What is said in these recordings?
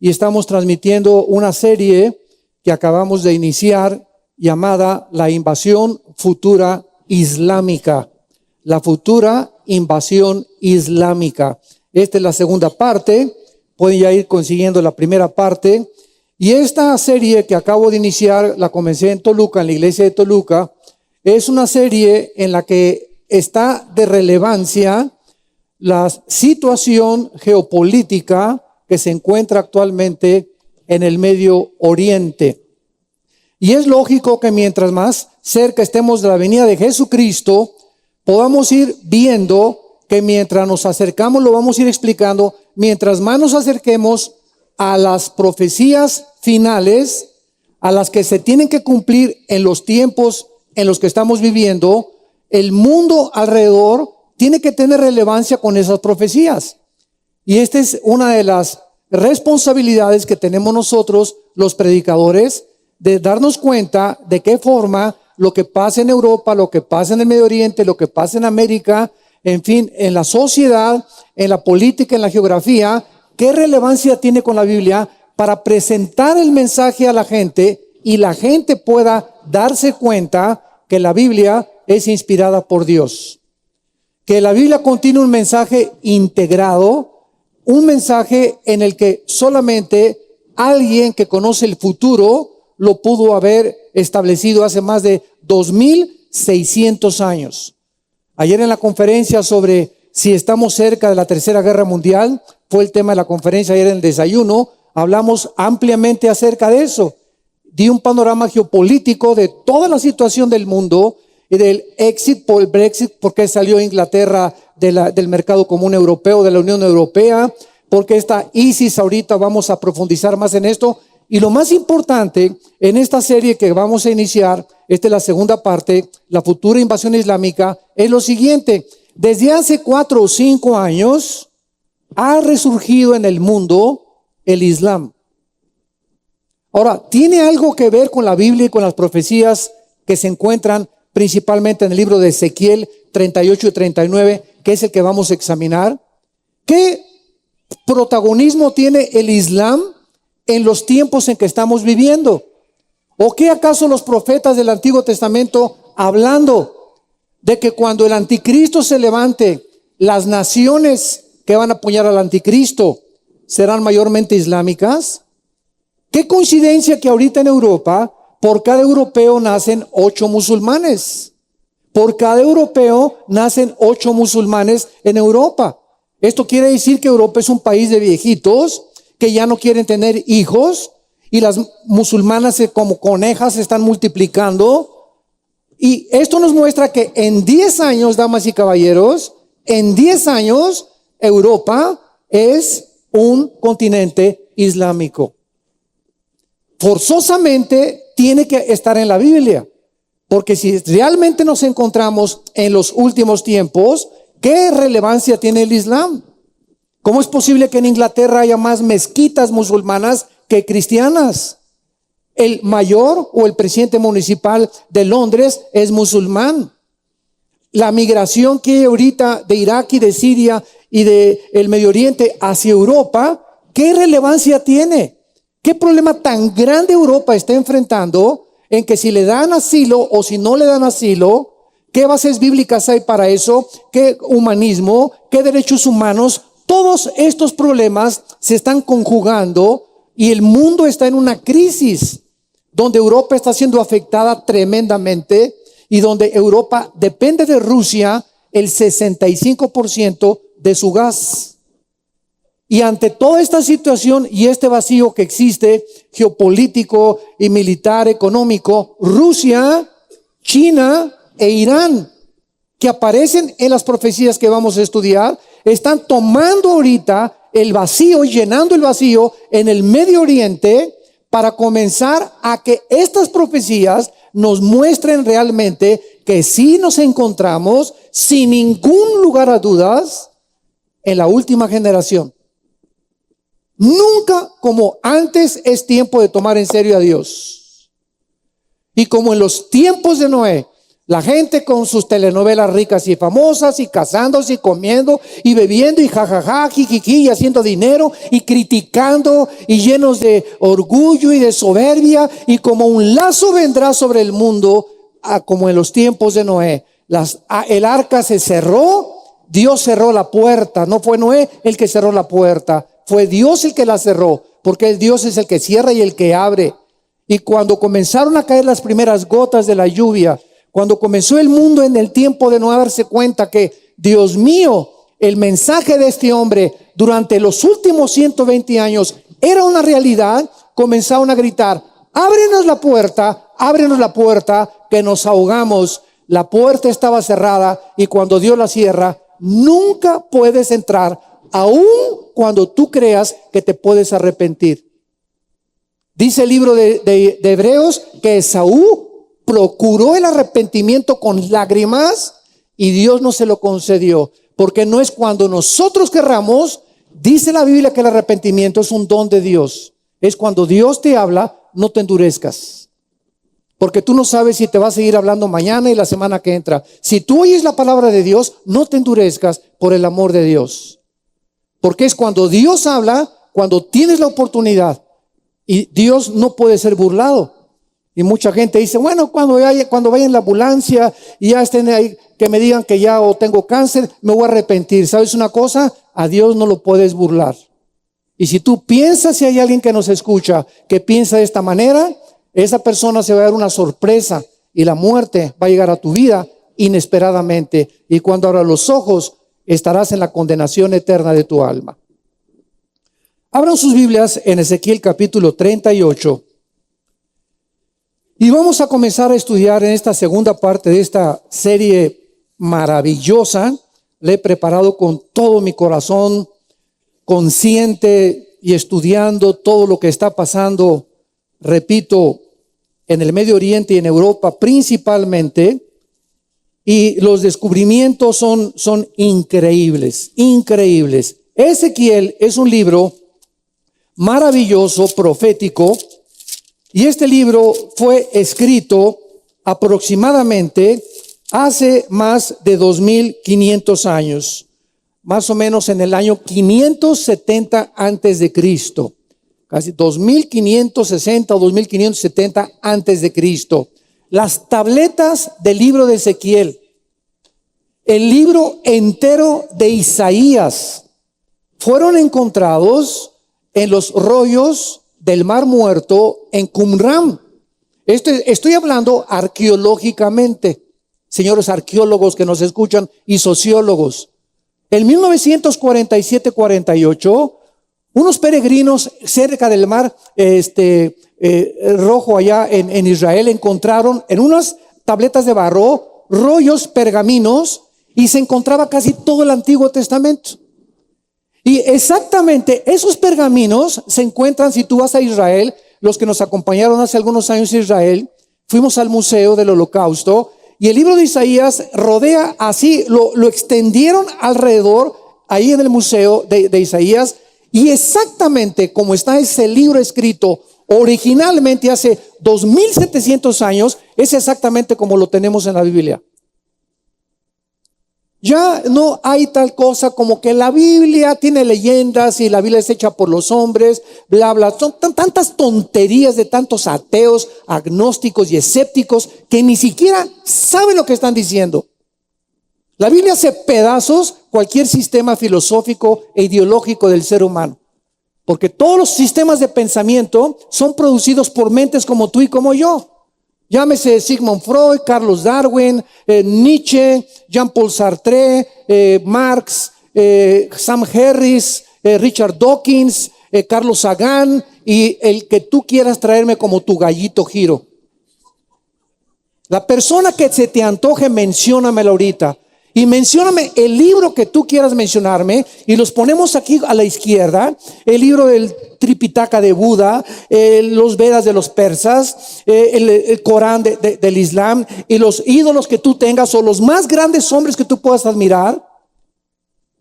y estamos transmitiendo una serie que acabamos de iniciar llamada La Invasión Futura Islámica. La futura invasión islámica. Esta es la segunda parte. Pueden ya ir consiguiendo la primera parte. Y esta serie que acabo de iniciar, la comencé en Toluca, en la iglesia de Toluca, es una serie en la que está de relevancia la situación geopolítica que se encuentra actualmente en el Medio Oriente. Y es lógico que mientras más cerca estemos de la venida de Jesucristo, podamos ir viendo que mientras nos acercamos, lo vamos a ir explicando, mientras más nos acerquemos a las profecías finales, a las que se tienen que cumplir en los tiempos en los que estamos viviendo, el mundo alrededor tiene que tener relevancia con esas profecías. Y esta es una de las responsabilidades que tenemos nosotros, los predicadores, de darnos cuenta de qué forma lo que pasa en Europa, lo que pasa en el Medio Oriente, lo que pasa en América, en fin, en la sociedad, en la política, en la geografía, qué relevancia tiene con la Biblia para presentar el mensaje a la gente y la gente pueda darse cuenta que la Biblia es inspirada por Dios. Que la Biblia contiene un mensaje integrado, un mensaje en el que solamente alguien que conoce el futuro lo pudo haber establecido hace más de 2600 años. Ayer en la conferencia sobre si estamos cerca de la Tercera Guerra Mundial, fue el tema de la conferencia ayer en el desayuno, hablamos ampliamente acerca de eso. Di un panorama geopolítico de toda la situación del mundo y del exit por el Brexit, porque salió Inglaterra del mercado común europeo, de la Unión Europea, porque está ISIS, ahorita vamos a profundizar más en esto. Y lo más importante en esta serie que vamos a iniciar, esta es la segunda parte, la futura invasión islámica, es lo siguiente. Desde hace 4 o 5 años ha resurgido en el mundo el Islam. Ahora, ¿tiene algo que ver con la Biblia y con las profecías que se encuentran principalmente en el libro de Ezequiel 38 y 39, que es el que vamos a examinar? ¿Qué protagonismo tiene el Islam en los tiempos en que estamos viviendo? ¿O qué acaso los profetas del Antiguo Testamento hablando de que cuando el anticristo se levante, las naciones que van a apoyar al anticristo serán mayormente islámicas? Qué coincidencia que ahorita en Europa, por cada europeo nacen 8 musulmanes. Por cada europeo nacen 8 musulmanes en Europa. Esto quiere decir que Europa es un país de viejitos que ya no quieren tener hijos y las musulmanas como conejas se están multiplicando. Y esto nos muestra que en 10 años, damas y caballeros, en 10 años Europa es un continente islámico. Forzosamente tiene que estar en la Biblia, porque si realmente nos encontramos en los últimos tiempos, ¿qué relevancia tiene el Islam? ¿Cómo es posible que en Inglaterra haya más mezquitas musulmanas que cristianas? El mayor o el presidente municipal de Londres es musulmán. La migración que hay ahorita de Irak y de Siria y del Medio Oriente hacia Europa, ¿qué relevancia tiene? ¿Qué problema tan grande Europa está enfrentando en que si le dan asilo o si no le dan asilo, qué bases bíblicas hay para eso? ¿Qué humanismo? ¿Qué derechos humanos? Todos estos problemas se están conjugando y el mundo está en una crisis donde Europa está siendo afectada tremendamente y donde Europa depende de Rusia el 65% de su gas. Y ante toda esta situación y este vacío que existe, geopolítico y militar, económico, Rusia, China e Irán, que aparecen en las profecías que vamos a estudiar, están tomando ahorita el vacío y llenando el vacío en el Medio Oriente para comenzar a que estas profecías nos muestren realmente que sí nos encontramos sin ningún lugar a dudas en la última generación. Nunca como antes es tiempo de tomar en serio a Dios. Y como en los tiempos de Noé, La gente con sus telenovelas ricas y famosas y casándose y comiendo y bebiendo y jajaja, jijiji, y haciendo dinero y criticando y llenos de orgullo y de soberbia, y como un lazo vendrá sobre el mundo, como en los tiempos de Noé. El arca se cerró, Dios cerró la puerta, no fue Noé el que cerró la puerta, fue Dios el que la cerró, porque el Dios es el que cierra y el que abre. Y cuando comenzaron a caer las primeras gotas de la lluvia, cuando comenzó el mundo en el tiempo de no darse cuenta que, Dios mío, el mensaje de este hombre durante los últimos 120 años era una realidad, comenzaron a gritar: ábrenos la puerta, que nos ahogamos. La puerta estaba cerrada, y cuando Dios la cierra, nunca puedes entrar, aun cuando tú creas que te puedes arrepentir. Dice el libro de Hebreos que Esaú procuró el arrepentimiento con lágrimas y Dios no se lo concedió, porque no es cuando nosotros querramos. Dice la Biblia que el arrepentimiento es un don de Dios. Es cuando Dios te habla, no te endurezcas, porque tú no sabes si te va a seguir hablando mañana y la semana que entra. Si tú oyes la palabra de Dios, no te endurezcas por el amor de Dios, porque es cuando Dios habla, cuando tienes la oportunidad, y Dios no puede ser burlado. Y mucha gente dice: bueno, cuando vaya en la ambulancia y ya estén ahí, que me digan que ya o tengo cáncer, me voy a arrepentir. ¿Sabes una cosa? A Dios no lo puedes burlar. Y si tú piensas, si hay alguien que nos escucha que piensa de esta manera, esa persona se va a dar una sorpresa y la muerte va a llegar a tu vida inesperadamente. Y cuando abras los ojos, estarás en la condenación eterna de tu alma. Abran sus Biblias en Ezequiel capítulo 38. Y vamos a comenzar a estudiar en esta segunda parte de esta serie maravillosa. La he preparado con todo mi corazón, consciente y estudiando todo lo que está pasando, repito, en el Medio Oriente y en Europa principalmente. Y los descubrimientos son increíbles, increíbles. Ezequiel es un libro maravilloso, profético. Y este libro fue escrito aproximadamente hace más de 2500 años, más o menos en el año 570 antes de Cristo, casi 2560 o 2570 antes de Cristo. Las tabletas del libro de Ezequiel, el libro entero de Isaías, fueron encontrados en los rollos del Mar Muerto en Qumran. Estoy hablando arqueológicamente, señores arqueólogos que nos escuchan y sociólogos. En 1947-48, unos peregrinos cerca del Mar Rojo, allá en Israel, encontraron en unas tabletas de barro rollos, pergaminos, y se encontraba casi todo el Antiguo Testamento. Y exactamente esos pergaminos se encuentran, si tú vas a Israel, los que nos acompañaron hace algunos años a Israel, fuimos al Museo del Holocausto, y el libro de Isaías rodea así, lo extendieron alrededor, ahí en el Museo de Isaías, y exactamente como está ese libro escrito originalmente hace 2700 años, es exactamente como lo tenemos en la Biblia. Ya no hay tal cosa como que la Biblia tiene leyendas y la Biblia es hecha por los hombres, bla, bla. Son tantas tonterías de tantos ateos, agnósticos y escépticos que ni siquiera saben lo que están diciendo. La Biblia hace pedazos cualquier sistema filosófico e ideológico del ser humano, porque todos los sistemas de pensamiento son producidos por mentes como tú y como yo. Llámese Sigmund Freud, Carlos Darwin, Nietzsche, Jean-Paul Sartre, Marx, Sam Harris, Richard Dawkins, Carlos Sagan y el que tú quieras traerme como tu gallito giro. La persona que se te antoje, menciónamela ahorita. Y mencióname el libro que tú quieras mencionarme, y los ponemos aquí a la izquierda: el libro del Tripitaka de Buda, los Vedas de los persas, el Corán del Islam, y los ídolos que tú tengas o los más grandes hombres que tú puedas admirar,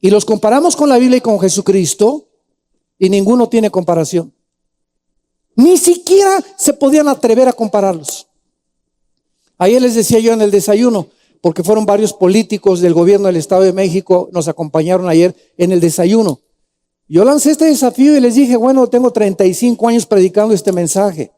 y los comparamos con la Biblia y con Jesucristo, y ninguno tiene comparación. Ni siquiera se podían atrever a compararlos. Ayer les decía yo en el desayuno, porque fueron varios políticos del gobierno del Estado de México, nos acompañaron ayer en el desayuno. Yo lancé este desafío y les dije, bueno, tengo 35 años predicando este mensaje.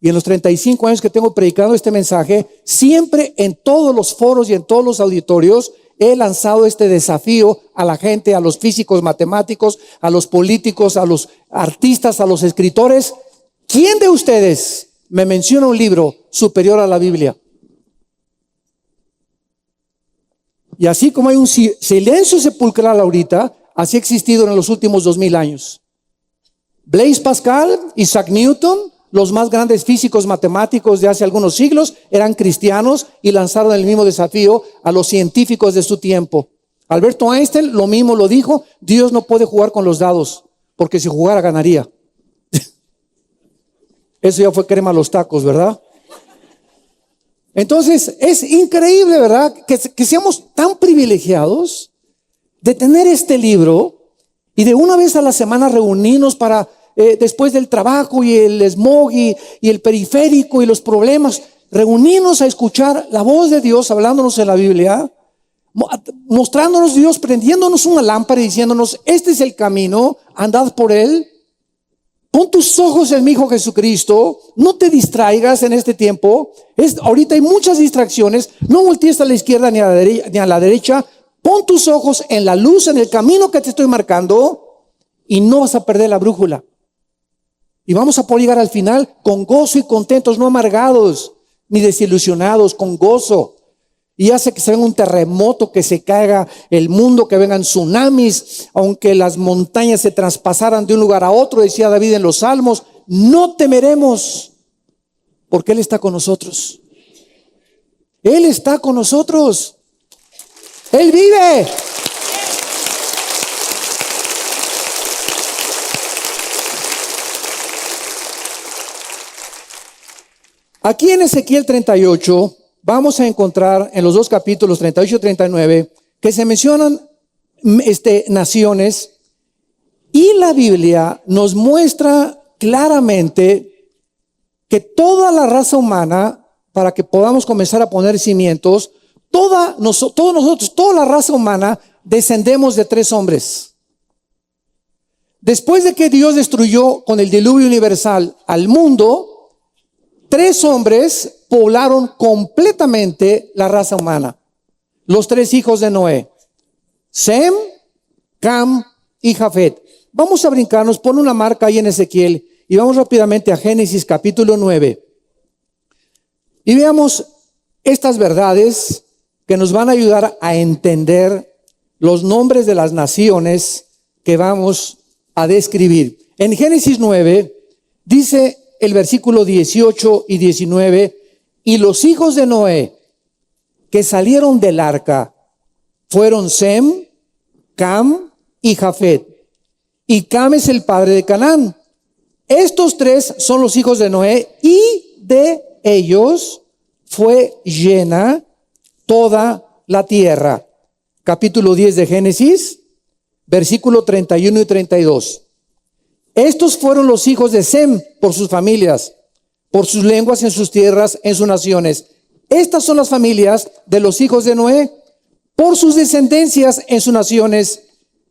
Y en los 35 años que tengo predicando este mensaje, siempre en todos los foros y en todos los auditorios, he lanzado este desafío a la gente, a los físicos, matemáticos, a los políticos, a los artistas, a los escritores. ¿Quién de ustedes me menciona un libro superior a la Biblia? Y así como hay un silencio sepulcral ahorita, así ha existido en los últimos 2000 años. Blaise Pascal, Isaac Newton, los más grandes físicos matemáticos de hace algunos siglos, eran cristianos y lanzaron el mismo desafío a los científicos de su tiempo. Alberto Einstein lo mismo lo dijo: Dios no puede jugar con los dados, porque si jugara ganaría. Eso ya fue crema a los tacos, ¿verdad? Entonces es increíble, ¿verdad? Que seamos tan privilegiados de tener este libro y de una vez a la semana reunirnos para después del trabajo y el smog y el periférico y los problemas, reunirnos a escuchar la voz de Dios hablándonos en la Biblia, mostrándonos Dios, prendiéndonos una lámpara y diciéndonos: este es el camino, andad por él. Pon tus ojos en mi Hijo Jesucristo, no te distraigas en este tiempo. Ahorita hay muchas distracciones, no voltees a la izquierda ni a la derecha. Pon tus ojos en la luz, en el camino que te estoy marcando, y no vas a perder la brújula. Y vamos a poder llegar al final con gozo y contentos, no amargados ni desilusionados, con gozo. Y hace que se venga un terremoto, que se caiga el mundo, que vengan tsunamis, aunque las montañas se traspasaran de un lugar a otro, decía David en los Salmos, no temeremos, porque Él está con nosotros. Él está con nosotros. Él vive. Aquí en Ezequiel 38 vamos a encontrar en los dos capítulos 38 y 39 que se mencionan naciones, y la Biblia nos muestra claramente que toda la raza humana, para que podamos comenzar a poner cimientos, todos nosotros, toda la raza humana, descendemos de 3 hombres. Después de que Dios destruyó con el diluvio universal al mundo, 3 hombres poblaron completamente la raza humana. Los 3 hijos de Noé: Sem, Cam y Jafet. Vamos a brincarnos, pon una marca ahí en Ezequiel y vamos rápidamente a Génesis capítulo 9. Y veamos estas verdades que nos van a ayudar a entender los nombres de las naciones que vamos a describir. En Génesis 9 dice el versículo 18 y 19: y los hijos de Noé que salieron del arca fueron Sem, Cam y Jafet. Y Cam es el padre de Canaán. Estos 3 son los hijos de Noé, y de ellos fue llena toda la tierra. Capítulo 10 de Génesis, versículo 31 y 32. Estos fueron los hijos de Sem por sus familias, por sus lenguas, en sus tierras, en sus naciones. Estas son las familias de los hijos de Noé, por sus descendencias en sus naciones,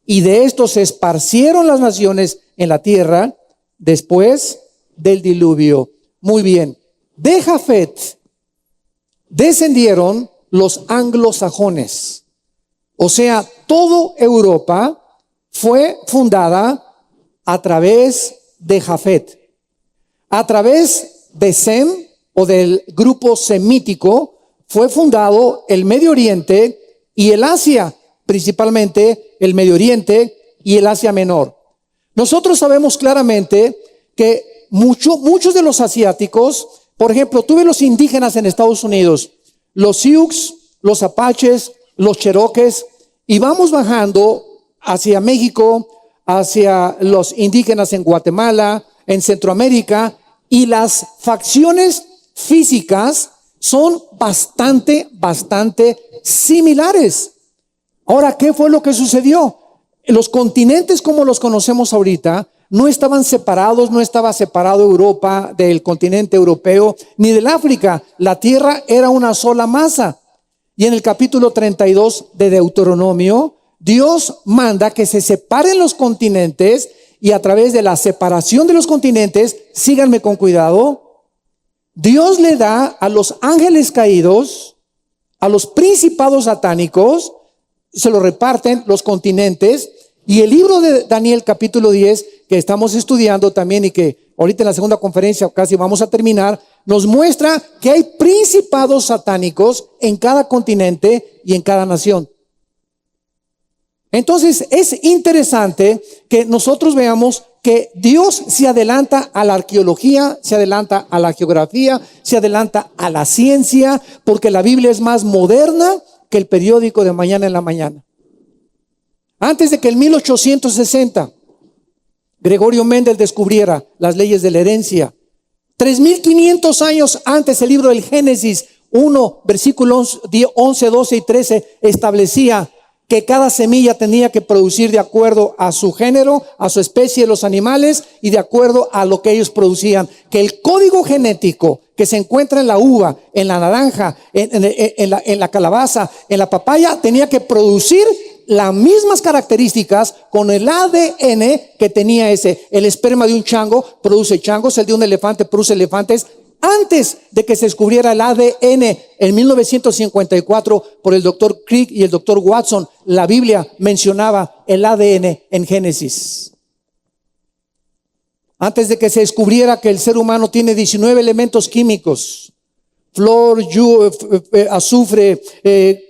y de estos se esparcieron las naciones en la tierra después del diluvio. Muy bien. De Jafet descendieron los anglosajones. O sea, toda Europa fue fundada a través de Jafet. A través de Sem, o del grupo semítico, fue fundado el Medio Oriente y el Asia, principalmente el Medio Oriente y el Asia Menor. Nosotros sabemos claramente que muchos de los asiáticos, por ejemplo, tuve los indígenas en Estados Unidos, los Sioux, los Apaches, los Cherokees, y vamos bajando hacia México, hacia los indígenas en Guatemala, en Centroamérica, y las facciones físicas son bastante similares. Ahora, ¿qué fue lo que sucedió? Los continentes como los conocemos ahorita No estaban separados, no estaba separado Europa del continente europeo, ni del África. La tierra era una sola masa. Y en el capítulo 32 de Deuteronomio, Dios manda que se separen los continentes y a través de la separación de los continentes, síganme con cuidado, Dios le da a los ángeles caídos, a los principados satánicos, se lo reparten los continentes. Y el libro de Daniel capítulo 10, que estamos estudiando también y que ahorita en la segunda conferencia casi vamos a terminar, nos muestra que hay principados satánicos en cada continente y en cada nación. Entonces es interesante que nosotros veamos que Dios se adelanta a la arqueología, se adelanta a la geografía, se adelanta a la ciencia, porque la Biblia es más moderna que el periódico de mañana en la mañana. Antes de que en 1860 Gregorio Mendel descubriera las leyes de la herencia, 3500 años antes el libro del Génesis 1, versículos 11, 12 y 13 establecía que cada semilla tenía que producir de acuerdo a su género, a su especie de los animales y de acuerdo a lo que ellos producían. Que el código genético que se encuentra en la uva, en la naranja, en la calabaza, en la papaya, tenía que producir las mismas características con el ADN que tenía ese. El esperma de un chango produce changos, el de un elefante produce elefantes. Antes de que se descubriera el ADN en 1954 por el doctor Crick y el doctor Watson, la Biblia mencionaba el ADN en Génesis. Antes de que se descubriera que el ser humano tiene 19 elementos químicos, flor, azufre,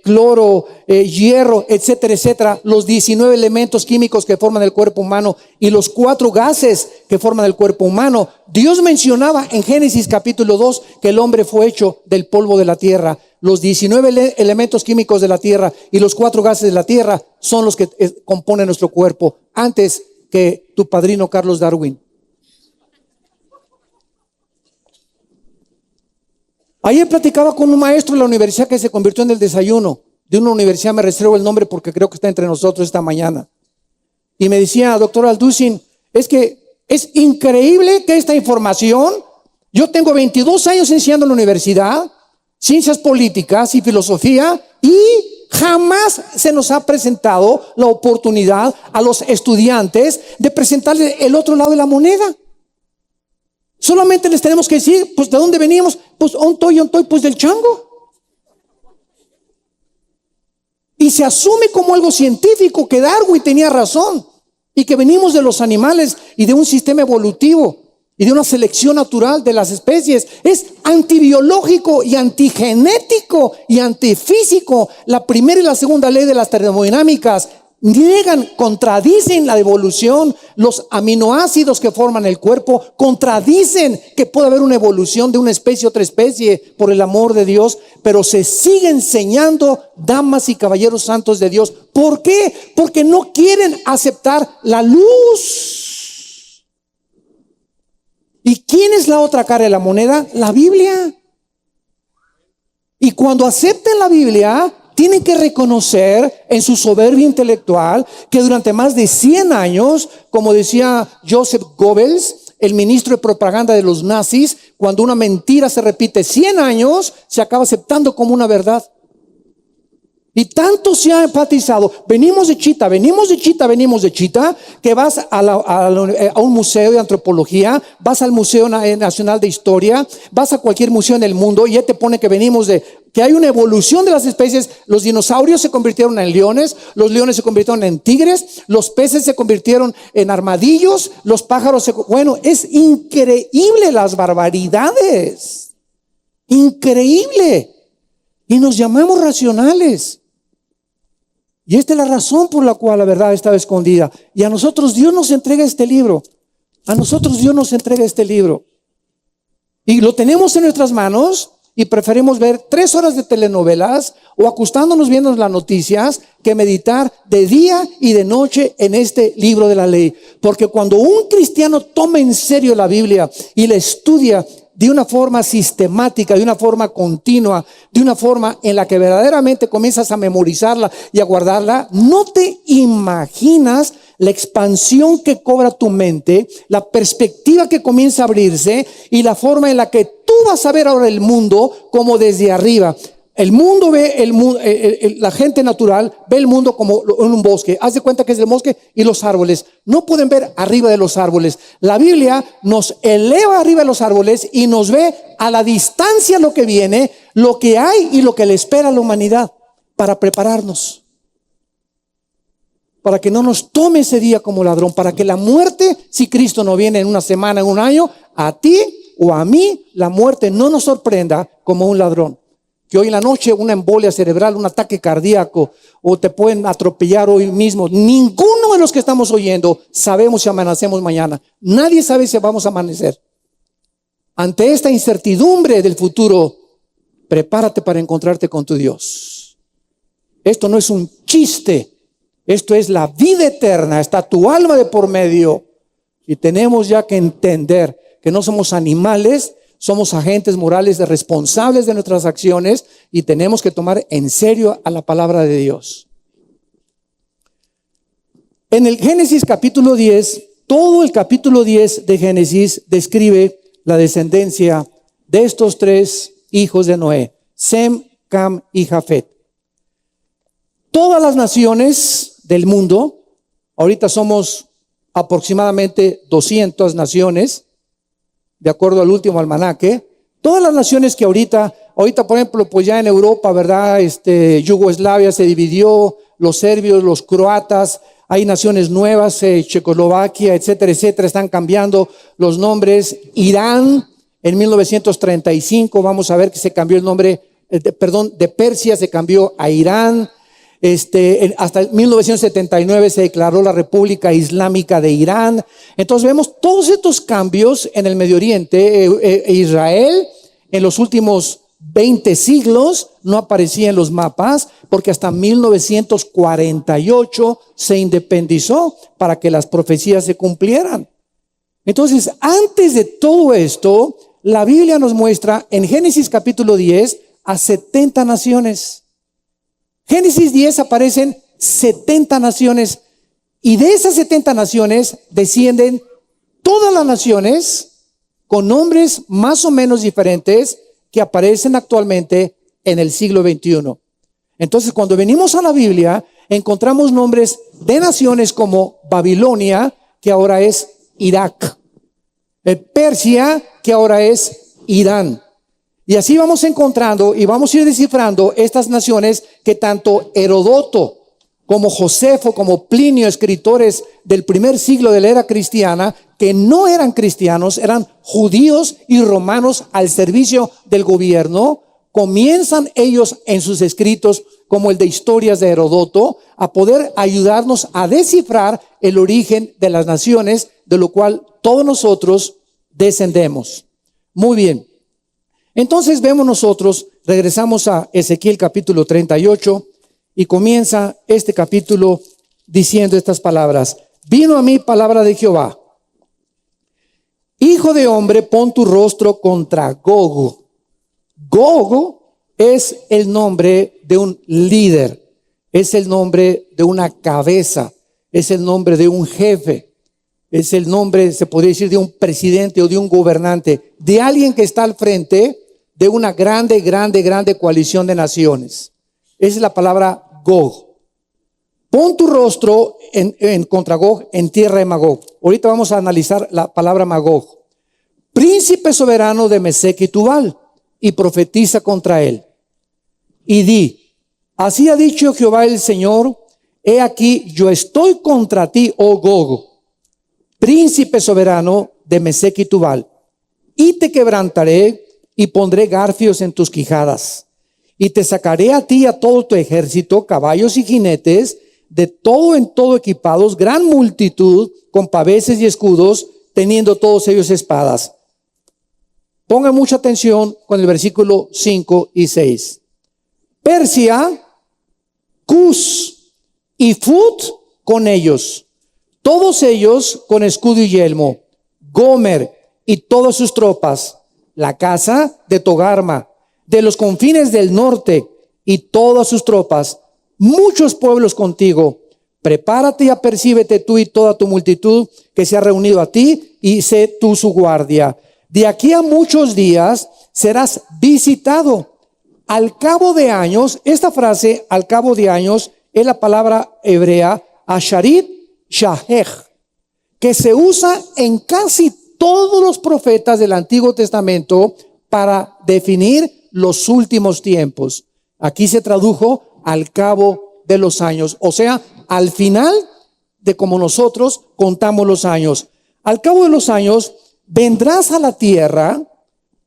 cloro, hierro, etcétera, etcétera, los 19 elementos químicos que forman el cuerpo humano y los 4 gases que forman el cuerpo humano. Dios mencionaba en Génesis capítulo 2 que el hombre fue hecho del polvo de la tierra. Los 19 elementos químicos de la tierra y los 4 gases de la tierra son los que componen nuestro cuerpo, antes que tu padrino Carlos Darwin. Ayer platicaba con un maestro de la universidad que se convirtió en el desayuno de una universidad, me reservo el nombre porque creo que está entre nosotros esta mañana. Y me decía, doctor Alducin, es que es increíble que esta información, yo tengo 22 años enseñando en la universidad, ciencias políticas y filosofía, y jamás se nos ha presentado la oportunidad a los estudiantes de presentarles el otro lado de la moneda. Solamente les tenemos que decir, pues, ¿de dónde venimos? Pues, ontoy, pues del chango. Y se asume como algo científico que Darwin tenía razón y que venimos de los animales y de un sistema evolutivo y de una selección natural de las especies. Es antibiológico y antigenético y antifísico. La primera y la segunda ley de las termodinámicas niegan, contradicen la evolución. Los aminoácidos que forman el cuerpo contradicen que puede haber una evolución de una especie a otra especie, por el amor de Dios, pero se sigue enseñando, damas y caballeros santos de Dios. ¿Por qué? Porque no quieren aceptar la luz. ¿Y quién es la otra cara de la moneda? La Biblia. Y cuando acepten la Biblia, tienen que reconocer en su soberbia intelectual que durante más de 100 años, como decía Joseph Goebbels, el ministro de propaganda de los nazis, cuando una mentira se repite 100 años, se acaba aceptando como una verdad. Y tanto se ha enfatizado, venimos de Chita, que vas a un museo de antropología, vas al Museo Nacional de Historia, vas a cualquier museo en el mundo y ya te pone que venimos que hay una evolución de las especies. Los dinosaurios se convirtieron en leones, los leones se convirtieron en tigres, los peces se convirtieron en armadillos, los pájaros bueno, es increíble las barbaridades, increíble. Y nos llamamos racionales. Y esta es la razón por la cual la verdad estaba escondida. Y a nosotros Dios nos entrega este libro. Y lo tenemos en nuestras manos y preferimos ver 3 horas de telenovelas o acostándonos viendo las noticias que meditar de día y de noche en este libro de la ley. Porque cuando un cristiano toma en serio la Biblia y la estudia de una forma sistemática, de una forma continua, de una forma en la que verdaderamente comienzas a memorizarla y a guardarla, no te imaginas la expansión que cobra tu mente, la perspectiva que comienza a abrirse y la forma en la que tú vas a ver ahora el mundo como desde arriba. El mundo ve la gente natural ve el mundo como en un bosque. Haz de cuenta que es el bosque y los árboles. No pueden ver arriba de los árboles. La Biblia nos eleva arriba de los árboles y nos ve a la distancia lo que viene, lo que hay y lo que le espera a la humanidad para prepararnos. Para que no nos tome ese día como ladrón. Para que la muerte, si Cristo no viene en una semana, en un año, a ti o a mí, la muerte no nos sorprenda como un ladrón. Que hoy en la noche una embolia cerebral, un ataque cardíaco o te pueden atropellar hoy mismo. Ninguno de los que estamos oyendo sabemos si amanecemos mañana. Nadie sabe si vamos a amanecer. Ante esta incertidumbre del futuro, prepárate para encontrarte con tu Dios. Esto no es un chiste. Esto es la vida eterna. Está tu alma de por medio. Y tenemos ya que entender que no somos animales. Somos agentes morales responsables de nuestras acciones y tenemos que tomar en serio a la palabra de Dios. En el Génesis capítulo 10, todo el capítulo 10 de Génesis describe la descendencia de estos tres hijos de Noé, Sem, Cam y Jafet. Todas las naciones del mundo, ahorita somos aproximadamente 200 naciones, de acuerdo al último almanaque, todas las naciones que ahorita por ejemplo, pues ya en Europa, ¿verdad? Yugoslavia se dividió, los serbios, los croatas, hay naciones nuevas, Checoslovaquia, etcétera, etcétera, están cambiando los nombres. Irán, en 1935, vamos a ver que se cambió el nombre, de Persia se cambió a Irán. Hasta 1979 se declaró la República Islámica de Irán. Entonces vemos todos estos cambios en el Medio Oriente. Israel en los últimos 20 siglos no aparecía en los mapas porque hasta 1948 se independizó para que las profecías se cumplieran. Entonces, antes de todo esto, la Biblia nos muestra en Génesis capítulo 10 a 70 naciones. Génesis 10 aparecen 70 naciones y de esas 70 naciones descienden todas las naciones con nombres más o menos diferentes que aparecen actualmente en el siglo XXI. Entonces, cuando venimos a la Biblia, encontramos nombres de naciones como Babilonia, que ahora es Irak, Persia, que ahora es Irán. Y así vamos encontrando y vamos a ir descifrando estas naciones que tanto Herodoto como Josefo, como Plinio, escritores del primer siglo de la era cristiana, que no eran cristianos, eran judíos y romanos al servicio del gobierno, comienzan ellos en sus escritos, como el de Historias de Herodoto, a poder ayudarnos a descifrar el origen de las naciones, de lo cual todos nosotros descendemos. Muy bien. Entonces vemos nosotros, regresamos a Ezequiel capítulo 38 y comienza este capítulo diciendo estas palabras. Vino a mí palabra de Jehová. Hijo de hombre, pon tu rostro contra Gog. Gog es el nombre de un líder, es el nombre de una cabeza, es el nombre de un jefe, es el nombre, se podría decir, de un presidente o de un gobernante, de alguien que está al frente de una grande coalición de naciones. Esa es la palabra Gog. Pon tu rostro contra Gog en tierra de Magog. Ahorita vamos a analizar la palabra Magog. Príncipe soberano de Mesec y Tubal, y profetiza contra él. Y di, así ha dicho Jehová el Señor, he aquí yo estoy contra ti, oh Gog, príncipe soberano de Mesec y Tubal, y te quebrantaré y pondré garfios en tus quijadas, y te sacaré a ti y a todo tu ejército, caballos y jinetes, de todo en todo equipados, gran multitud, con paveses y escudos, teniendo todos ellos espadas. Pongan mucha atención con el versículo 5 y 6. Persia, Cus y Fut con ellos, todos ellos con escudo y yelmo, Gomer y todas sus tropas, la casa de Togarma, de los confines del norte y todas sus tropas, muchos pueblos contigo, Prepárate y apercíbete tú y toda tu multitud que se ha reunido a ti, y sé tú su guardia. De aquí a muchos días serás visitado. Al cabo de años, esta frase, al cabo de años, es la palabra hebrea, asharit shahej, que se usa en casi todos los profetas del Antiguo Testamento para definir los últimos tiempos. Aquí se tradujo al cabo de los años, o sea, al final de como nosotros contamos los años. Al cabo de los años vendrás a la tierra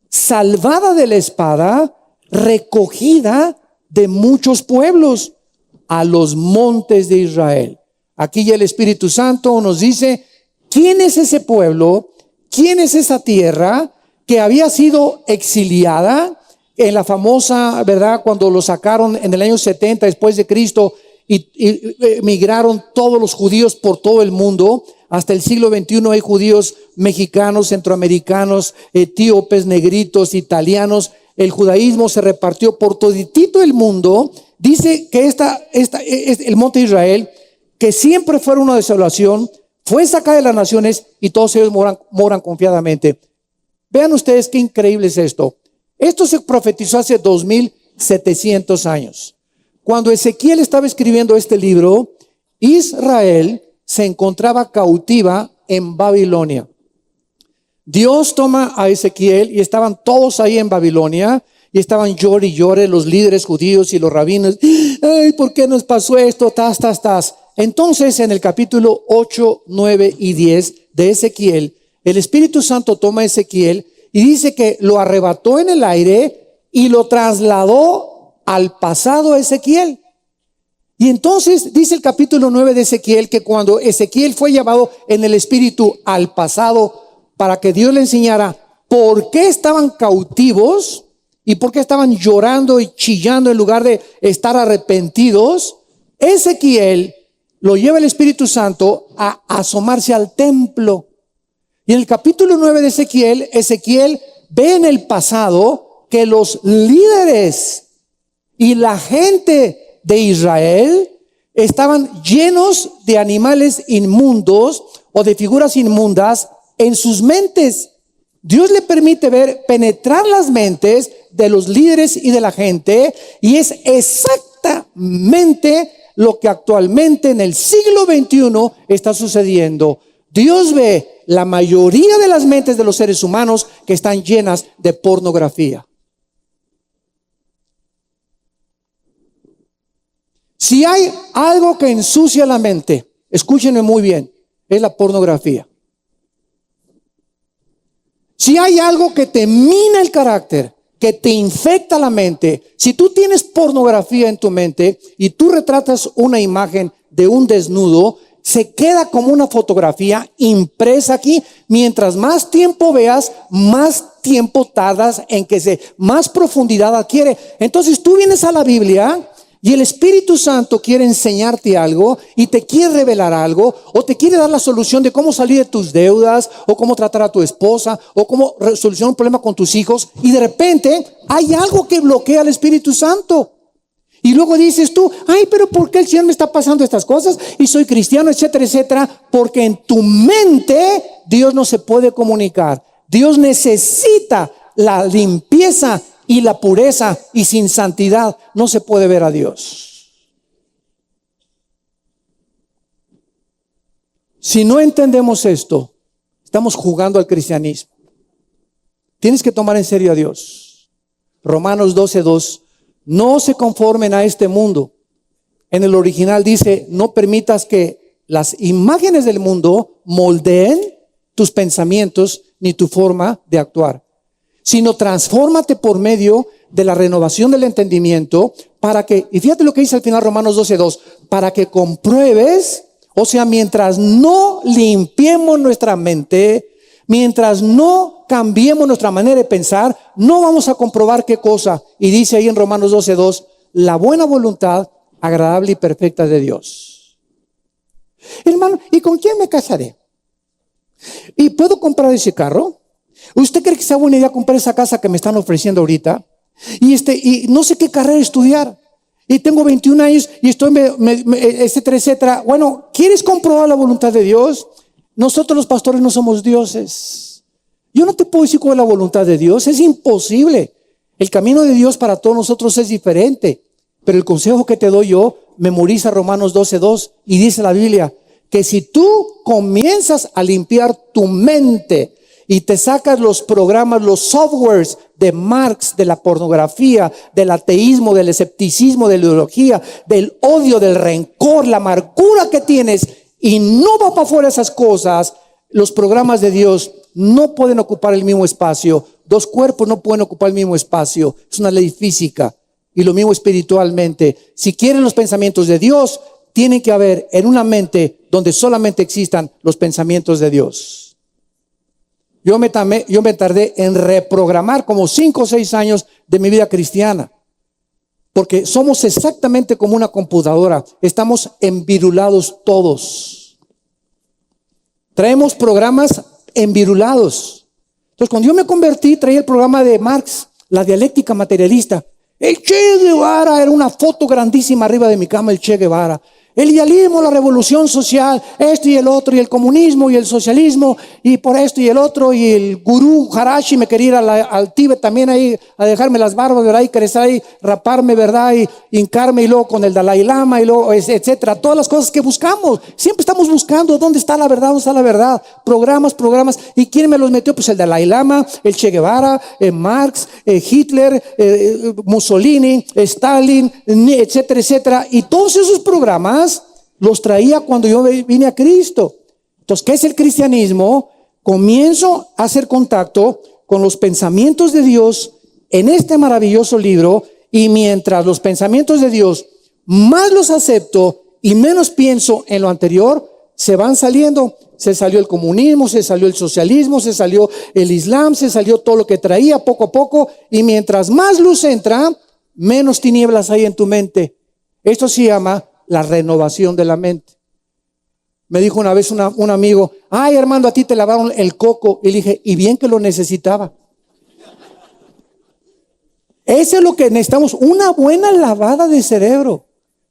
salvada de la espada, recogida de muchos pueblos, a los montes de Israel. Aquí ya el Espíritu Santo nos dice quién es ese pueblo, quién es esa tierra que había sido exiliada en la famosa, ¿verdad? Cuando lo sacaron en el año 70 después de Cristo y migraron todos los judíos por todo el mundo. Hasta el siglo XXI hay judíos mexicanos, centroamericanos, etíopes, negritos, italianos. El judaísmo se repartió por toditito el mundo. Dice que el monte de Israel, que siempre fue una desolación, fue sacada de las naciones y todos ellos moran confiadamente. Vean ustedes qué increíble es esto. Esto se profetizó hace 2700 años. Cuando Ezequiel estaba escribiendo este libro, Israel se encontraba cautiva en Babilonia. Dios toma a Ezequiel y estaban todos ahí en Babilonia y estaban llore y llore los líderes judíos y los rabinos. Ay, ¿por qué nos pasó esto? Entonces, en el capítulo 8, 9 y 10 de Ezequiel, el Espíritu Santo toma a Ezequiel y dice que lo arrebató en el aire y lo trasladó al pasado Ezequiel. Y entonces dice el capítulo 9 de Ezequiel que cuando Ezequiel fue llevado en el Espíritu al pasado para que Dios le enseñara por qué estaban cautivos y por qué estaban llorando y chillando en lugar de estar arrepentidos, Ezequiel lo lleva el Espíritu Santo a asomarse al templo. Y en el capítulo 9 de Ezequiel, Ezequiel ve en el pasado que los líderes y la gente de Israel estaban llenos de animales inmundos o de figuras inmundas en sus mentes. Dios le permite penetrar las mentes de los líderes y de la gente, y es exactamente lo que actualmente en el siglo XXI está sucediendo. Dios ve la mayoría de las mentes de los seres humanos que están llenas de pornografía. Si hay algo que ensucia la mente, escúchenme muy bien, es la pornografía. Si hay algo que te mina el carácter, que te infecta la mente, si tú tienes pornografía en tu mente y tú retratas una imagen de un desnudo, se queda como una fotografía impresa aquí. Mientras más tiempo veas, más tiempo tardas en que más profundidad adquiere. Entonces tú vienes a la Biblia y el Espíritu Santo quiere enseñarte algo y te quiere revelar algo, o te quiere dar la solución de cómo salir de tus deudas, o cómo tratar a tu esposa, o cómo solucionar un problema con tus hijos, y de repente hay algo que bloquea al Espíritu Santo. Y luego dices tú, ay, pero ¿por qué el Señor me está pasando estas cosas? Y soy cristiano, etcétera, etcétera. Porque en tu mente Dios no se puede comunicar. Dios necesita la limpieza y la pureza, y sin santidad no se puede ver a Dios. Si no entendemos esto, estamos jugando al cristianismo. Tienes que tomar en serio a Dios. Romanos 12:2. No se conformen a este mundo. En el original dice, no permitas que las imágenes del mundo moldeen tus pensamientos ni tu forma de actuar, sino transfórmate por medio de la renovación del entendimiento para que, y fíjate lo que dice al final Romanos 12:2, para que compruebes, o sea, mientras no limpiemos nuestra mente, mientras no cambiemos nuestra manera de pensar, no vamos a comprobar qué cosa. Y dice ahí en Romanos 12:2, la buena voluntad agradable y perfecta de Dios. Hermano, ¿y con quién me casaré? ¿Y puedo comprar ese carro? ¿Usted cree que sea buena idea comprar esa casa que me están ofreciendo ahorita? Y no sé qué carrera estudiar. y tengo 21 años y estoy, etcétera, etcétera. Bueno, ¿quieres comprobar la voluntad de Dios? Nosotros los pastores no somos dioses. Yo no te puedo decir cuál es la voluntad de Dios, es imposible. El camino de Dios para todos nosotros es diferente. Pero el consejo que te doy yo, memoriza Romanos 12:2 y dice la Biblia que si tú comienzas a limpiar tu mente y te sacas los programas, los softwares de Marx, de la pornografía, del ateísmo, del escepticismo, de la ideología, del odio, del rencor, la amargura que tienes y no va para afuera esas cosas, los programas de Dios no pueden ocupar el mismo espacio. Dos cuerpos no pueden ocupar el mismo espacio. Es una ley física. Y lo mismo espiritualmente. Si quieren los pensamientos de Dios, tienen que haber en una mente donde solamente existan los pensamientos de Dios. Yo me tardé en reprogramar como 5 o 6 años de mi vida cristiana. Porque somos exactamente como una computadora. Estamos envirulados todos. Traemos programas envirulados. Entonces, cuando yo me convertí, traía el programa de Marx, la dialéctica materialista. El Che Guevara era una foto grandísima arriba de mi cama, el Che Guevara. El idealismo, la revolución social, esto y el otro, y el comunismo y el socialismo, y por esto y el otro, y el gurú Harashi me quería ir al Tíbet también ahí, a dejarme las barbas, ¿verdad? Y crecer ahí, raparme, ¿verdad? Y hincarme, y luego con el Dalai Lama, y luego, etcétera. Todas las cosas que buscamos. Siempre estamos buscando dónde está la verdad, dónde está la verdad. Programas. ¿Y quién me los metió? Pues el Dalai Lama, el Che Guevara, Marx, Hitler, Mussolini, Stalin, etcétera, etcétera. Y todos esos programas los traía cuando yo vine a Cristo. Entonces, ¿qué es el cristianismo? Comienzo a hacer contacto con los pensamientos de Dios en este maravilloso libro, y mientras los pensamientos de Dios más los acepto y menos pienso en lo anterior, se van saliendo. Se salió el comunismo, se salió el socialismo, se salió el islam, se salió todo lo que traía poco a poco, y mientras más luz entra, menos tinieblas hay en tu mente. Esto se llama la renovación de la mente. Me dijo una vez un amigo: ay, Armando, a ti te lavaron el coco. Y le dije: y bien que lo necesitaba. Eso es lo que necesitamos, una buena lavada de cerebro,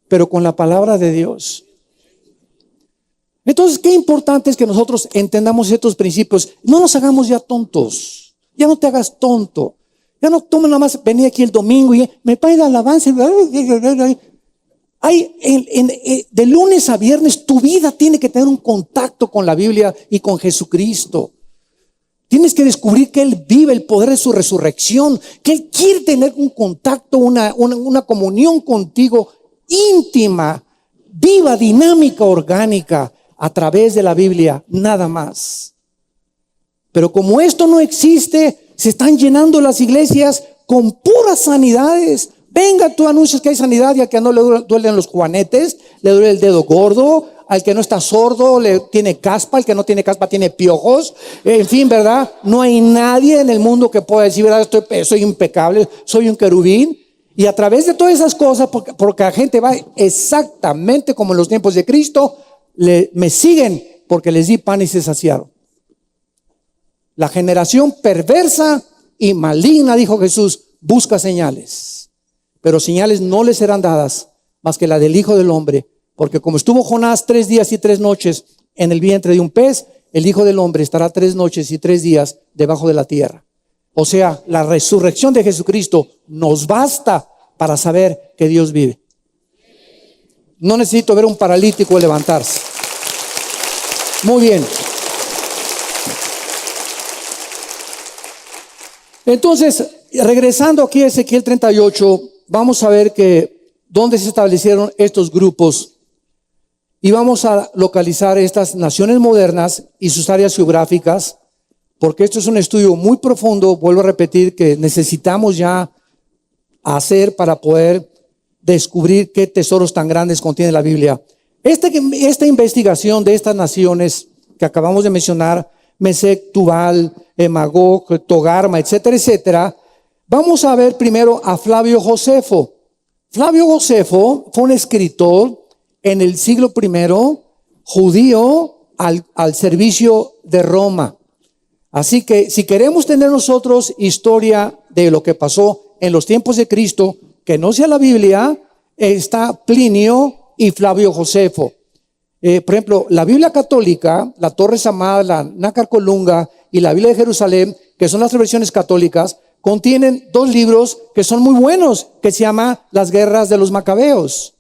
pero con la palabra de Dios. Entonces, qué importante es que nosotros entendamos estos principios. No nos hagamos ya tontos. Ya no te hagas tonto. Ya no tomes nada más venir aquí el domingo y me pague la alabanza. De lunes a viernes tu vida tiene que tener un contacto con la Biblia y con Jesucristo. Tienes que descubrir que Él vive, el poder de su resurrección, que Él quiere tener un contacto, una comunión contigo íntima, viva, dinámica, orgánica, a través de la Biblia, nada más. Pero como esto no existe, se están llenando las iglesias con puras sanidades. Venga, tú anuncias que hay sanidad, y al que no le duelen los juanetes, le duele el dedo gordo, al que no está sordo le tiene caspa, al que no tiene caspa tiene piojos, en fin, ¿verdad? No hay nadie en el mundo que pueda decir, ¿verdad? Soy impecable, soy un querubín. Y a través de todas esas cosas, porque la gente va exactamente como en los tiempos de Cristo, me siguen porque les di pan y se saciaron. La generación perversa y maligna, dijo Jesús, busca señales. Pero señales no les serán dadas más que la del Hijo del Hombre, porque como estuvo Jonás 3 días y 3 noches en el vientre de un pez, el Hijo del Hombre estará 3 noches y 3 días debajo de la tierra. O sea, la resurrección de Jesucristo nos basta para saber que Dios vive. No necesito ver un paralítico levantarse. Muy bien. Entonces, regresando aquí a Ezequiel 38, vamos a ver que dónde se establecieron estos grupos, y vamos a localizar estas naciones modernas y sus áreas geográficas, porque esto es un estudio muy profundo, vuelvo a repetir, que necesitamos ya hacer para poder descubrir qué tesoros tan grandes contiene la Biblia. Esta investigación de estas naciones que acabamos de mencionar, Mesec, Tubal, Magog, Togarma, etcétera, etcétera, vamos a ver primero a Flavio Josefo. Flavio Josefo fue un escritor en el siglo I, judío al servicio de Roma. Así que si queremos tener nosotros historia de lo que pasó en los tiempos de Cristo, que no sea la Biblia, está Plinio y Flavio Josefo. Por ejemplo, la Biblia católica, la Torre Samad, la Nácar Colunga y la Biblia de Jerusalén, que son las versiones católicas, contienen dos libros que son muy buenos, que se llama Las Guerras de los Macabeos,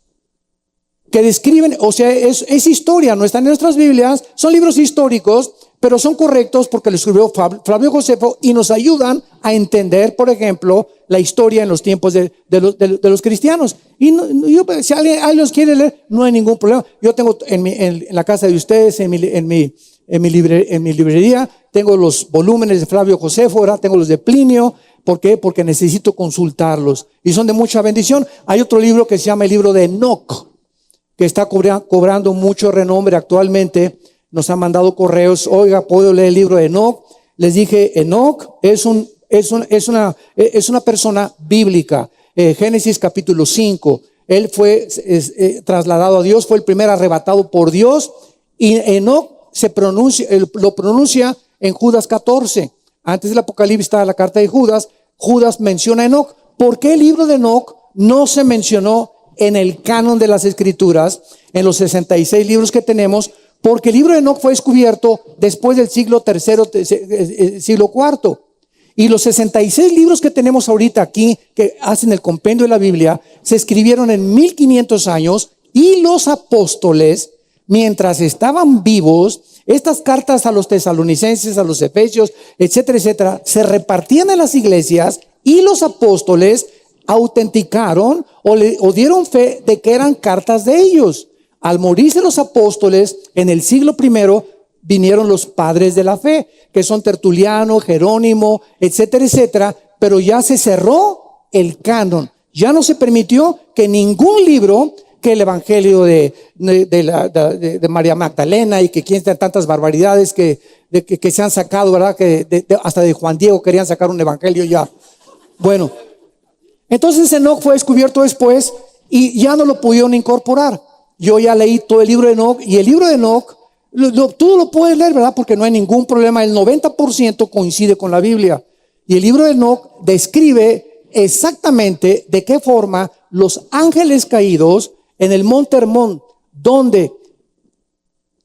que describen, o sea, es historia, no están en nuestras Biblias, son libros históricos, pero son correctos porque lo escribió Flavio Josefo y nos ayudan a entender, por ejemplo, la historia en los tiempos de los cristianos. Y si alguien los quiere leer, no hay ningún problema. Yo tengo en la casa de ustedes, en mi librería, tengo los volúmenes de Flavio Josefo, ahora tengo los de Plinio. ¿Por qué? Porque necesito consultarlos y son de mucha bendición. Hay otro libro que se llama el libro de Enoc, que está cobrando mucho renombre actualmente. Nos han mandado correos, oiga, ¿puedo leer el libro de Enoc? Les dije, Enoc es una persona bíblica. Génesis capítulo 5, él fue trasladado a Dios, fue el primer arrebatado por Dios, y Enoc lo pronuncia en Judas 14. Antes del Apocalipsis está la carta de Judas. Judas menciona a Enoc. ¿Por qué el libro de Enoc no se mencionó en el canon de las Escrituras, en los 66 libros que tenemos? Porque el libro de Enoc fue descubierto después del siglo III, siglo IV. Y los 66 libros que tenemos ahorita aquí, que hacen el compendio de la Biblia, se escribieron en 1500 años, y los apóstoles, mientras estaban vivos, estas cartas a los tesalonicenses, a los efesios, etcétera, etcétera, se repartían en las iglesias, y los apóstoles autenticaron o dieron fe de que eran cartas de ellos. Al morirse los apóstoles en el siglo I, vinieron los padres de la fe, que son Tertuliano, Jerónimo, etcétera, etcétera, pero ya se cerró el canon. Ya no se permitió que ningún libro, que el evangelio de María Magdalena, y que quieren tantas barbaridades que se han sacado, ¿verdad? Hasta de Juan Diego querían sacar un evangelio ya. Bueno, entonces Enoc fue descubierto después y ya no lo pudieron incorporar. Yo ya leí todo el libro de Enoc, y el libro de Enoc, tú lo puedes leer, ¿verdad? Porque no hay ningún problema. El 90% coincide con la Biblia. Y el libro de Enoc describe exactamente de qué forma los ángeles caídos en el monte Hermón, donde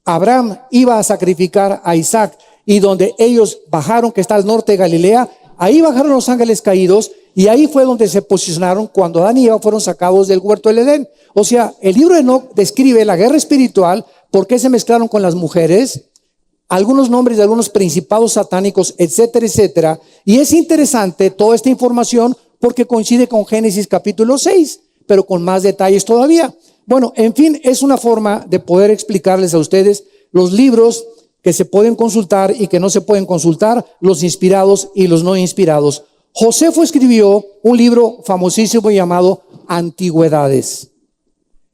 Abraham iba a sacrificar a Isaac, y donde ellos bajaron, que está al norte de Galilea, ahí bajaron los ángeles caídos, y ahí fue donde se posicionaron cuando Adán y Eva fueron sacados del huerto del Edén. O sea, el libro de Enoc describe la guerra espiritual, por qué se mezclaron con las mujeres, algunos nombres de algunos principados satánicos, etcétera, etcétera. Y es interesante toda esta información porque coincide con Génesis capítulo 6, pero con más detalles todavía. Bueno, en fin, es una forma de poder explicarles a ustedes los libros que se pueden consultar y que no se pueden consultar, los inspirados y los no inspirados. Josefo escribió un libro famosísimo llamado Antigüedades,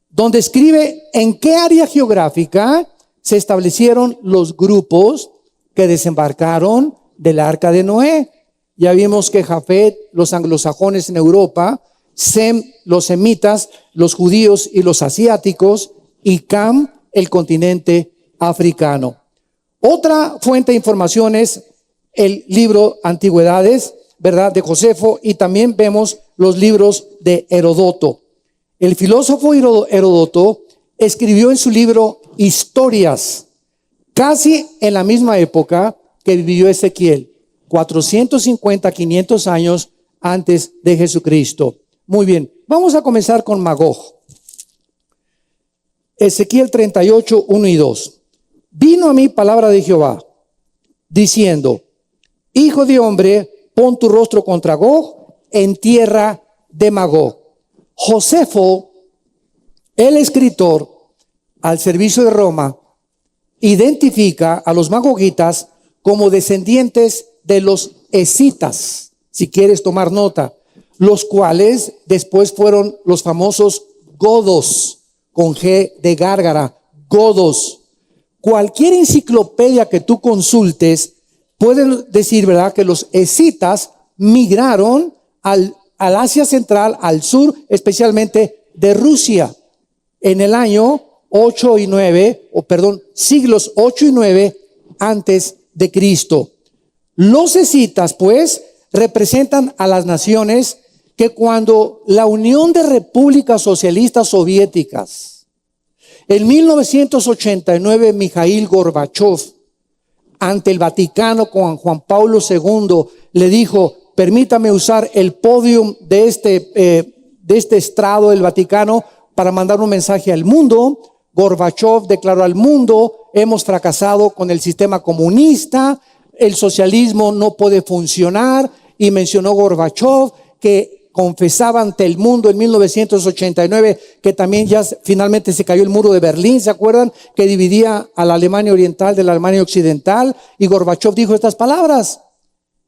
donde escribe en qué área geográfica se establecieron los grupos que desembarcaron del arca de Noé. Ya vimos que Jafet, los anglosajones en Europa, Sem, los semitas, los judíos y los asiáticos, y Cam, el continente africano. Otra fuente de información es el libro Antigüedades, ¿verdad?, de Josefo, y también vemos los libros de Herodoto. El filósofo Herodoto escribió en su libro Historias, casi en la misma época que vivió Ezequiel, 450, 500 años antes de Jesucristo. Muy bien, vamos a comenzar con Magog. Ezequiel 38, 1 y 2. Vino a mí palabra de Jehová, diciendo: Hijo de hombre, pon tu rostro contra Gog en tierra de Magog. Josefo, el escritor al servicio de Roma, identifica a los magogitas como descendientes de los escitas, si quieres tomar nota, los cuales después fueron los famosos godos, con G de gárgara, godos. Cualquier enciclopedia que tú consultes puede decir, ¿verdad?, que los escitas migraron al Asia Central, al sur, especialmente de Rusia, en el año 8 y 9, siglos 8 y 9 antes de Cristo. Los escitas, pues, representan a las naciones que cuando la Unión de Repúblicas Socialistas Soviéticas, en 1989, Mikhail Gorbachev, ante el Vaticano con Juan Pablo II, le dijo: permítame usar el podio de este estrado del Vaticano para mandar un mensaje al mundo. Gorbachev declaró al mundo: hemos fracasado con el sistema comunista, el socialismo no puede funcionar, y mencionó Gorbachev que confesaba ante el mundo en 1989 que también ya finalmente se cayó el muro de Berlín, ¿se acuerdan? Que dividía a la Alemania Oriental de la Alemania Occidental, y Gorbachev dijo estas palabras: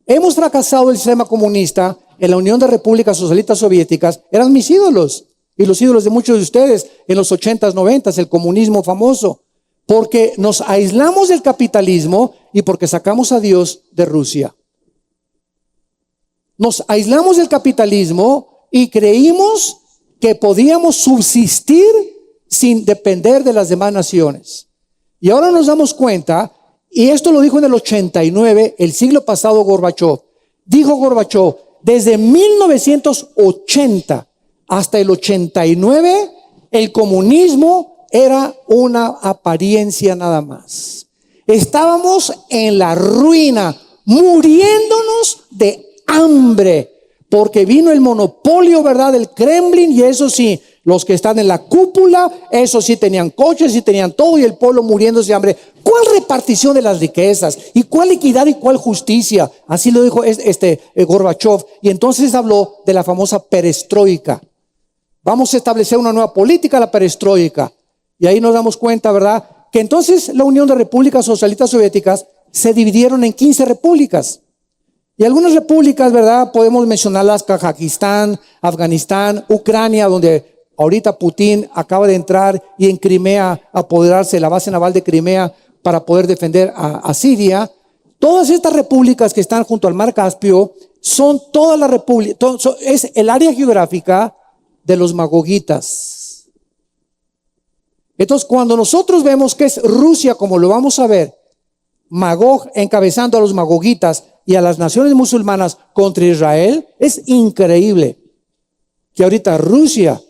hemos fracasado el sistema comunista, en la Unión de Repúblicas Socialistas Soviéticas eran mis ídolos y los ídolos de muchos de ustedes en los 80s, 90s, el comunismo famoso, porque nos aislamos del capitalismo y porque sacamos a Dios de Rusia. Nos aislamos del capitalismo y creímos que podíamos subsistir sin depender de las demás naciones. Y ahora nos damos cuenta, y esto lo dijo en el 89, el siglo pasado, Gorbachev. Dijo Gorbachev: desde 1980 hasta el 89, el comunismo era una apariencia nada más. Estábamos en la ruina, muriéndonos de hambre, porque vino el monopolio, ¿verdad?, del Kremlin, y eso sí, los que están en la cúpula, eso sí tenían coches y tenían todo, y el pueblo muriéndose de hambre. ¿Cuál repartición de las riquezas? ¿Y cuál equidad y cuál justicia? Así lo dijo Gorbachev. Y entonces habló de la famosa perestroika. Vamos a establecer una nueva política, la perestroika. Y ahí nos damos cuenta, ¿verdad?, que entonces la Unión de Repúblicas Socialistas Soviéticas se dividieron en 15 repúblicas. Y algunas repúblicas, ¿verdad?, podemos mencionarlas: Kazajistán, Afganistán, Ucrania, donde ahorita Putin acaba de entrar, y en Crimea apoderarse de la base naval de Crimea para poder defender a Siria. Todas estas repúblicas que están junto al mar Caspio son todas las repúblicas, es el área geográfica de los magogitas. Entonces, cuando nosotros vemos que es Rusia, como lo vamos a ver, Magog encabezando a los magogitas y a las naciones musulmanas contra Israel, es increíble que ahorita Rusia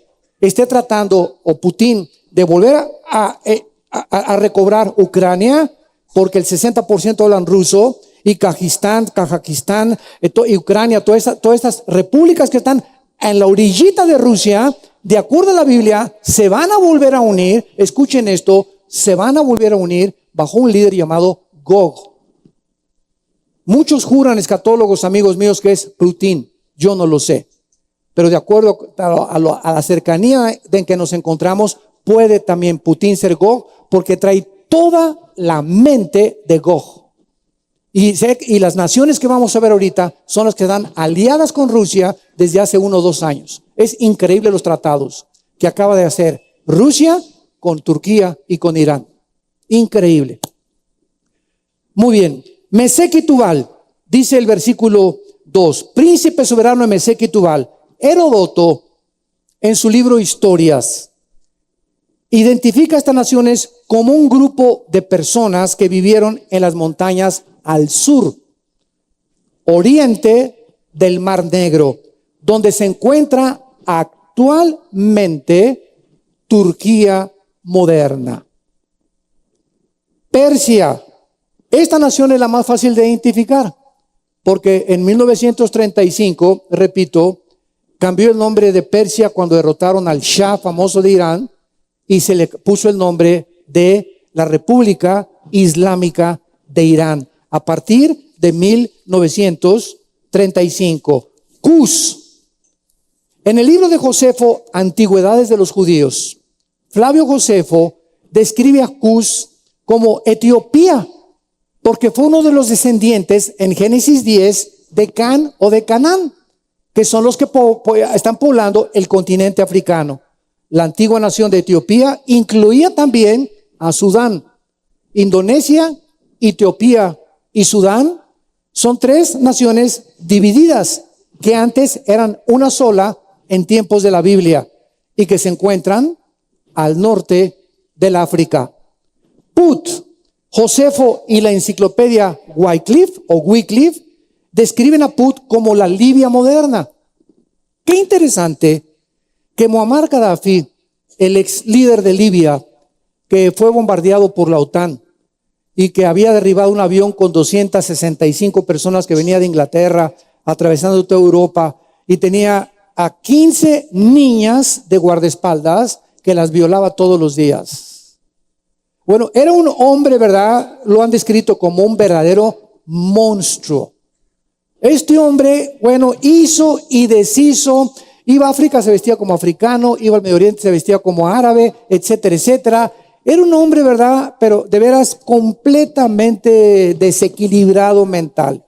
esté tratando, o Putin, de volver a recobrar Ucrania, porque el 60% hablan ruso, y Kazajistán, y Ucrania, todas estas repúblicas que están en la orillita de Rusia, de acuerdo a la Biblia, se van a volver a unir. Escuchen esto: se van a volver a unir bajo un líder llamado Gog. Muchos juran, escatólogos, amigos míos, que es Putin. Yo no lo sé, pero de acuerdo a la cercanía en que nos encontramos, puede también Putin ser Gog, porque trae toda la mente de Gog. Y las naciones que vamos a ver ahorita son las que están aliadas con Rusia desde hace 1 o 2 años. Es increíble los tratados que acaba de hacer Rusia con Turquía y con Irán. Increíble. Muy bien. Mesec y Tubal, dice el versículo 2, príncipe soberano de Mesec y Tubal. Heródoto, en su libro Historias, identifica a estas naciones como un grupo de personas que vivieron en las montañas al sur, oriente del Mar Negro, donde se encuentra actualmente Turquía moderna. Persia. Esta nación es la más fácil de identificar, porque en 1935, repito, cambió el nombre de Persia cuando derrotaron al Shah famoso de Irán, y se le puso el nombre de la República Islámica de Irán a partir de 1935. Cus. En el libro de Josefo, Antigüedades de los Judíos, Flavio Josefo describe a Cus como Etiopía, porque fue uno de los descendientes en Génesis 10 de Can o de Canaán, que son los que están poblando el continente africano. La antigua nación de Etiopía incluía también a Sudán. Indonesia, Etiopía y Sudán son 3 naciones divididas que antes eran una sola en tiempos de la Biblia y que se encuentran al norte del África. Put. Josefo y la enciclopedia Wycliffe describen a Put como la Libia moderna. Qué interesante que Muammar Gaddafi, el ex líder de Libia, que fue bombardeado por la OTAN y que había derribado un avión con 265 personas que venía de Inglaterra, atravesando toda Europa, y tenía a 15 niñas de guardaespaldas que las violaba todos los días. Bueno, era un hombre, ¿verdad? Lo han descrito como un verdadero monstruo. Este hombre, bueno, hizo y deshizo. Iba a África, se vestía como africano, iba al Medio Oriente, se vestía como árabe, etcétera, etcétera. Era un hombre, ¿verdad? Pero de veras completamente desequilibrado mental.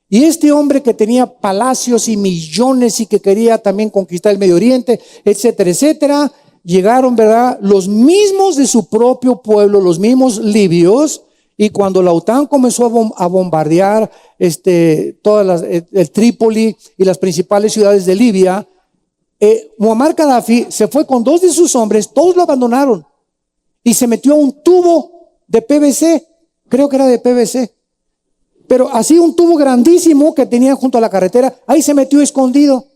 Y este hombre que tenía palacios y millones y que quería también conquistar el Medio Oriente, etcétera, etcétera, llegaron, ¿verdad? Los mismos de su propio pueblo, los mismos libios, y cuando la OTAN comenzó a bombardear el Trípoli y las principales ciudades de Libia, Muammar Gaddafi se fue con 2 de sus hombres, todos lo abandonaron, y se metió a un tubo de PVC, creo que era de PVC, pero así un tubo grandísimo que tenía junto a la carretera, ahí se metió escondido.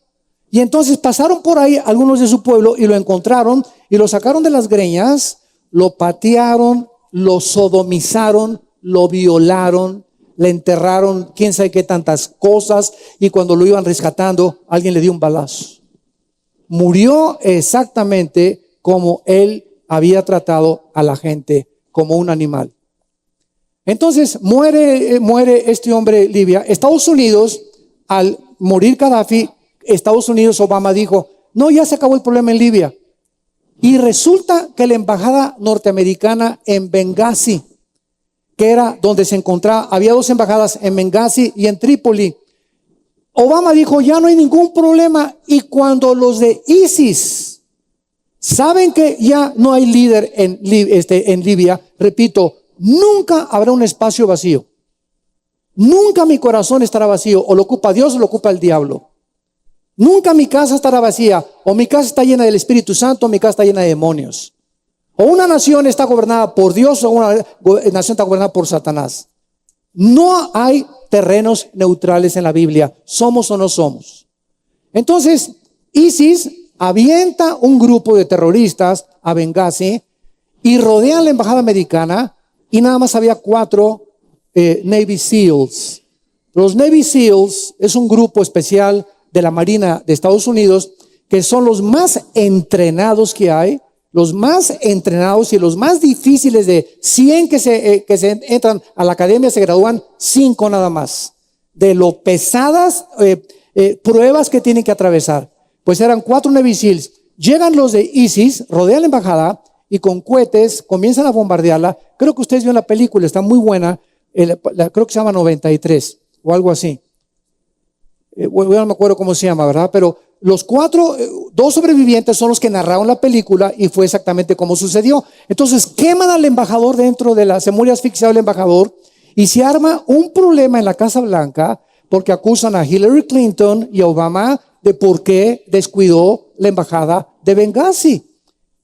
Y entonces pasaron por ahí algunos de su pueblo y lo encontraron y lo sacaron de las greñas, lo patearon, lo sodomizaron, lo violaron, le enterraron, quién sabe qué tantas cosas, y cuando lo iban rescatando, alguien le dio un balazo. Murió exactamente como él había tratado a la gente, como un animal. Entonces muere este hombre Libia. Estados Unidos, al morir Gaddafi, Estados Unidos, Obama dijo, no, ya se acabó el problema en Libia. Y resulta que la embajada norteamericana en Benghazi, que era donde se encontraba, había 2 embajadas en Benghazi y en Trípoli. Obama dijo, ya no hay ningún problema. Y cuando los de ISIS saben que ya no hay líder en Libia, repito, nunca habrá un espacio vacío. Nunca mi corazón estará vacío, o lo ocupa Dios o lo ocupa el diablo. Nunca mi casa estará vacía, o mi casa está llena del Espíritu Santo, o mi casa está llena de demonios. O una nación está gobernada por Dios, o una nación está gobernada por Satanás. No hay terrenos neutrales en la Biblia, somos o no somos. Entonces, ISIS avienta un grupo de terroristas a Benghazi y rodean la embajada americana, y nada más había 4 Navy SEALs. Los Navy SEALs es un grupo especial de la Marina de Estados Unidos que son los más entrenados que hay, los más entrenados y los más difíciles. De 100 que se entran a la academia, se gradúan 5 nada más, de lo pesadas pruebas que tienen que atravesar. Pues eran 4 Navy SEALs. Llegan los de ISIS, rodean la embajada y con cohetes comienzan a bombardearla. Creo que ustedes vieron la película, está muy buena, creo que se llama 93 o algo así. Bueno, no me acuerdo cómo se llama, ¿verdad? Pero los 2 sobrevivientes son los que narraron la película y fue exactamente como sucedió. Entonces queman al embajador se muere asfixiado el embajador y se arma un problema en la Casa Blanca porque acusan a Hillary Clinton y a Obama de por qué descuidó la embajada de Benghazi.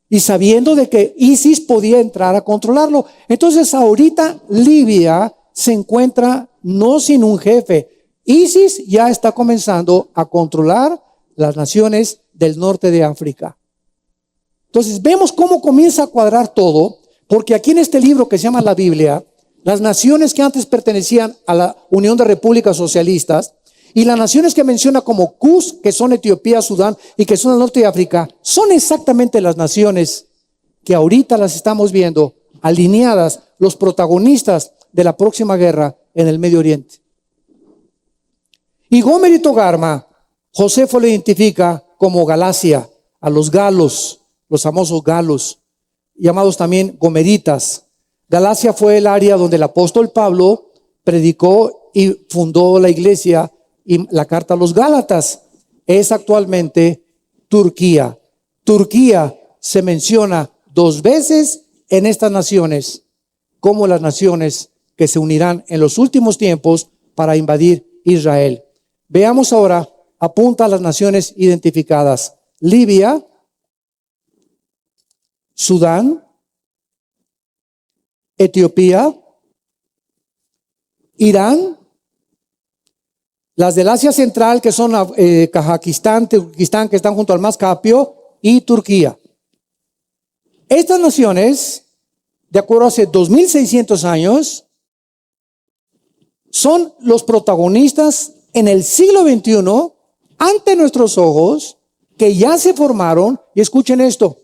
Y sabiendo de que ISIS podía entrar a controlarlo. Entonces ahorita Libia se encuentra no sin un jefe. ISIS ya está comenzando a controlar las naciones del norte de África. Entonces vemos cómo comienza a cuadrar todo, porque aquí en este libro que se llama la Biblia, las naciones que antes pertenecían a la Unión de Repúblicas Socialistas y las naciones que menciona como Cus, que son Etiopía, Sudán y que son el norte de África, son exactamente las naciones que ahorita las estamos viendo alineadas, los protagonistas de la próxima guerra en el Medio Oriente. Y Gomer y Togarma, Josefo lo identifica como Galacia, a los galos, los famosos galos, llamados también gomeritas. Galacia fue el área donde el apóstol Pablo predicó y fundó la iglesia, y la carta a los Gálatas es actualmente Turquía. Turquía se menciona 2 veces en estas naciones como las naciones que se unirán en los últimos tiempos para invadir Israel. Veamos ahora, apunta a las naciones identificadas: Libia, Sudán, Etiopía, Irán, Las del Asia Central, que son Kazajistán, Turquistán, que están junto al Mar Caspio, y Turquía. Estas naciones, de acuerdo a hace 2600 años, son los protagonistas en el siglo XXI, ante nuestros ojos, que ya se formaron. Y escuchen esto.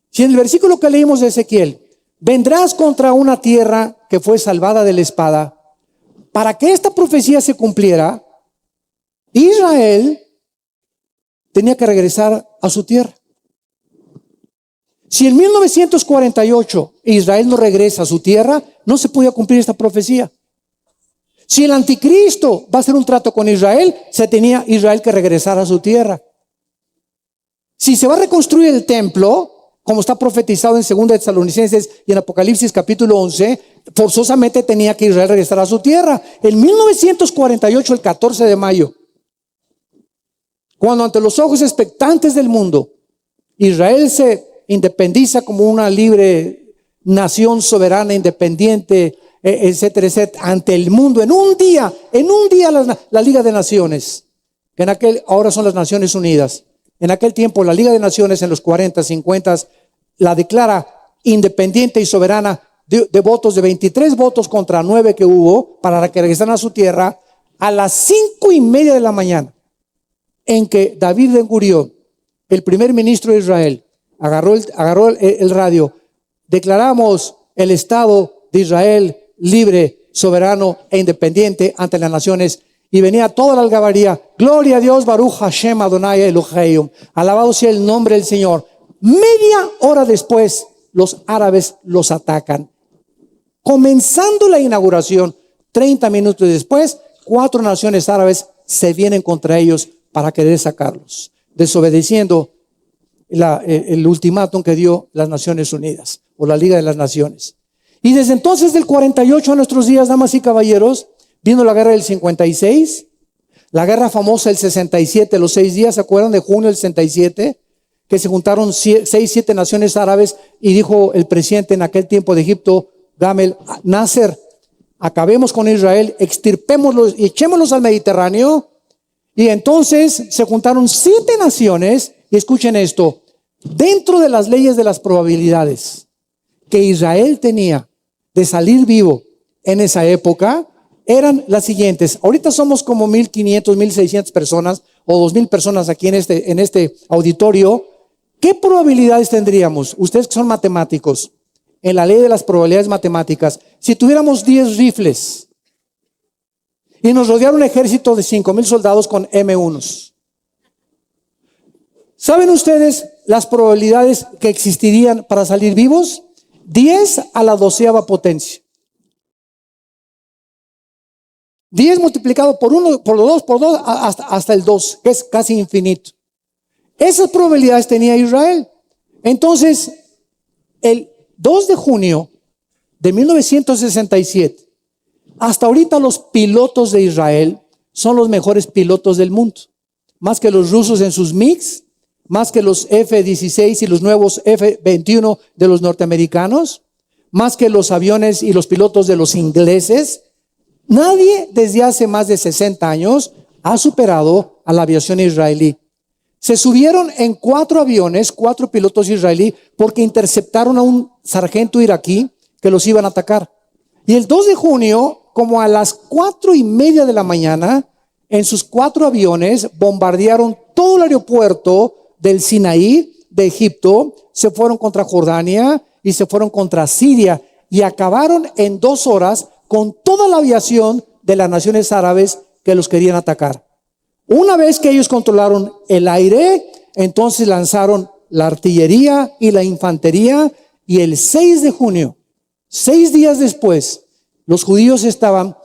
Si en el versículo que leímos de Ezequiel, vendrás contra una tierra que fue salvada de la espada, para que esta profecía se cumpliera, Israel tenía que regresar a su tierra. Si en 1948 Israel no regresa a su tierra, no se podía cumplir esta profecía. Si el anticristo va a hacer un trato con Israel, se tenía Israel que regresar a su tierra. Si se va a reconstruir el templo, como está profetizado en 2 Tesalonicenses y en Apocalipsis capítulo 11, forzosamente tenía que Israel regresar a su tierra. En 1948, el 14 de mayo, cuando ante los ojos expectantes del mundo, Israel se independiza como una libre nación soberana, independiente, etcétera, etcétera, ante el mundo, en un día la Liga de Naciones, que ahora son las Naciones Unidas. En aquel tiempo la Liga de Naciones, en los 40, 50, la declara independiente y soberana de votos, de 23 votos contra 9 que hubo para que regresaran a su tierra. A las 5:30 de la mañana, en que David Ben Gurión, el primer ministro de Israel, agarró el radio, declaramos el Estado de Israel libre, soberano e independiente ante las naciones. Y venía toda la algarabía: gloria a Dios, Baruch Hashem Adonai Elohim, alabado sea el nombre del Señor. Media hora después, los árabes los atacan. Comenzando la inauguración, 30 minutos después, 4 naciones árabes se vienen contra ellos para querer sacarlos, desobedeciendo el ultimátum que dio las Naciones Unidas o la Liga de las Naciones. Y desde entonces, del 48 a nuestros días, damas y caballeros, vino la guerra del 56, la guerra famosa del 67, los 6 días, ¿se acuerdan de junio del 67? Que se juntaron 6, 7 naciones árabes, y dijo el presidente en aquel tiempo de Egipto, Gamal Nasser: acabemos con Israel, extirpémoslos y echémoslos al Mediterráneo. Y entonces se juntaron 7 naciones, y escuchen esto, dentro de las leyes de las probabilidades que Israel tenía de salir vivo en esa época, eran las siguientes. Ahorita somos como 1,500, 1,600 personas o 2,000 personas aquí en este auditorio. ¿Qué probabilidades tendríamos? Ustedes que son matemáticos, en la ley de las probabilidades matemáticas, si tuviéramos 10 rifles y nos rodeara un ejército de 5,000 soldados con M1s. ¿Saben ustedes las probabilidades que existirían para salir vivos? 10 a la 12ª potencia. 10 multiplicado por 1, por 2, hasta el 2, que es casi infinito. Esas probabilidades tenía Israel. Entonces, el 2 de junio de 1967, hasta ahorita los pilotos de Israel son los mejores pilotos del mundo. Más que los rusos en sus MiGs, más que los F-16 y los nuevos F-21 de los norteamericanos, más que los aviones y los pilotos de los ingleses. Nadie desde hace más de 60 años ha superado a la aviación israelí. Se subieron en 4 aviones, 4 pilotos israelí, porque interceptaron a un sargento iraquí que los iban a atacar. Y el 2 de junio, como a las 4:30 de la mañana, en sus 4 aviones bombardearon todo el aeropuerto del Sinaí de Egipto, se fueron contra Jordania y se fueron contra Siria, y acabaron en 2 horas con toda la aviación de las naciones árabes que los querían atacar. Una vez que ellos controlaron el aire, entonces lanzaron la artillería y la infantería, y el 6 de junio, 6 días después, los judíos estaban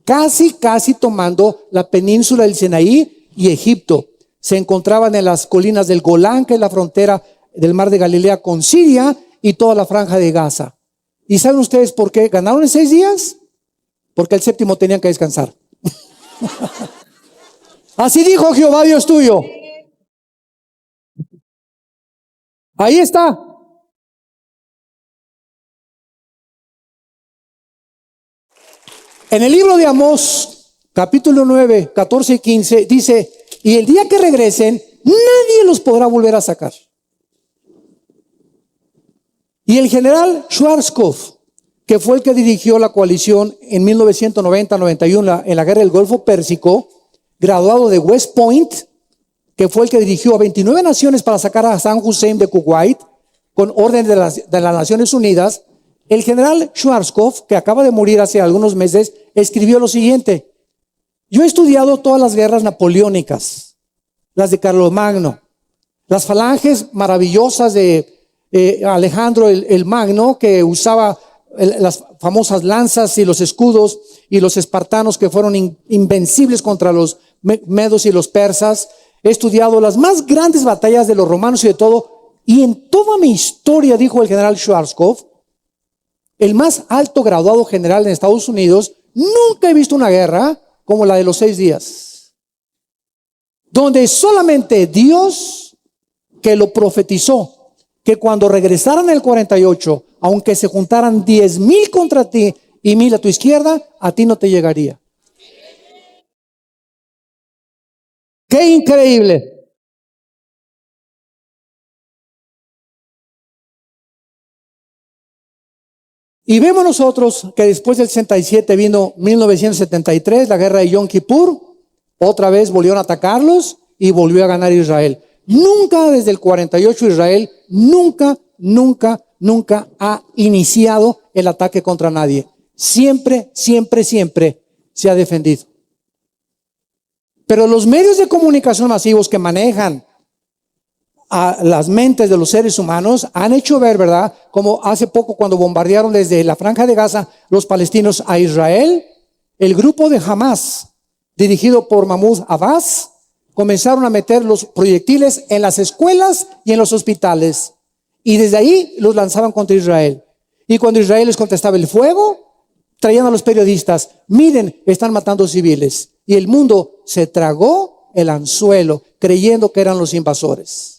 casi tomando la península del Sinaí y Egipto. Se encontraban en las colinas del Golán, que es la frontera del mar de Galilea con Siria, y toda la franja de Gaza. ¿Y saben ustedes por qué ganaron en 6 días? Porque el 7º tenían que descansar. Así dijo Jehová Dios tuyo. Ahí está. En el libro de Amós, capítulo 9, 14 y 15, dice, y el día que regresen, nadie los podrá volver a sacar. Y el general Schwarzkopf, que fue el que dirigió la coalición en 1990-91 en la guerra del Golfo Pérsico, graduado de West Point, que fue el que dirigió a 29 naciones para sacar a Saddam Hussein de Kuwait, con orden de las Naciones Unidas. El general Schwarzkopf, que acaba de morir hace algunos meses, escribió lo siguiente: yo he estudiado todas las guerras napoleónicas, las de Carlomagno, las falanges maravillosas de Alejandro el Magno, que usaba las famosas lanzas y los escudos, y los espartanos que fueron invencibles contra los medos y los persas. He estudiado las más grandes batallas de los romanos y de todo, y en toda mi historia, dijo el general Schwarzkopf, el más alto graduado general en Estados Unidos, nunca he visto una guerra como la de los 6 días, donde solamente Dios, que lo profetizó, que cuando regresaran en el 48, aunque se juntaran 10,000 contra ti y 1,000 a tu izquierda, a ti no te llegaría. ¡Qué increíble! Y vemos nosotros que después del 67 vino 1973, la guerra de Yom Kippur. Otra vez volvieron a atacarlos y volvió a ganar Israel. Nunca desde el 48 Israel, nunca ha iniciado el ataque contra nadie. Siempre se ha defendido. Pero los medios de comunicación masivos que manejan a las mentes de los seres humanos han hecho ver, ¿verdad? Como hace poco cuando bombardearon desde la Franja de Gaza los palestinos a Israel, el grupo de Hamas, dirigido por Mahmoud Abbas, comenzaron a meter los proyectiles en las escuelas y en los hospitales, y desde ahí los lanzaban contra Israel. Y cuando Israel les contestaba el fuego, traían a los periodistas: miren, están matando civiles. Y el mundo se tragó el anzuelo creyendo que eran los invasores.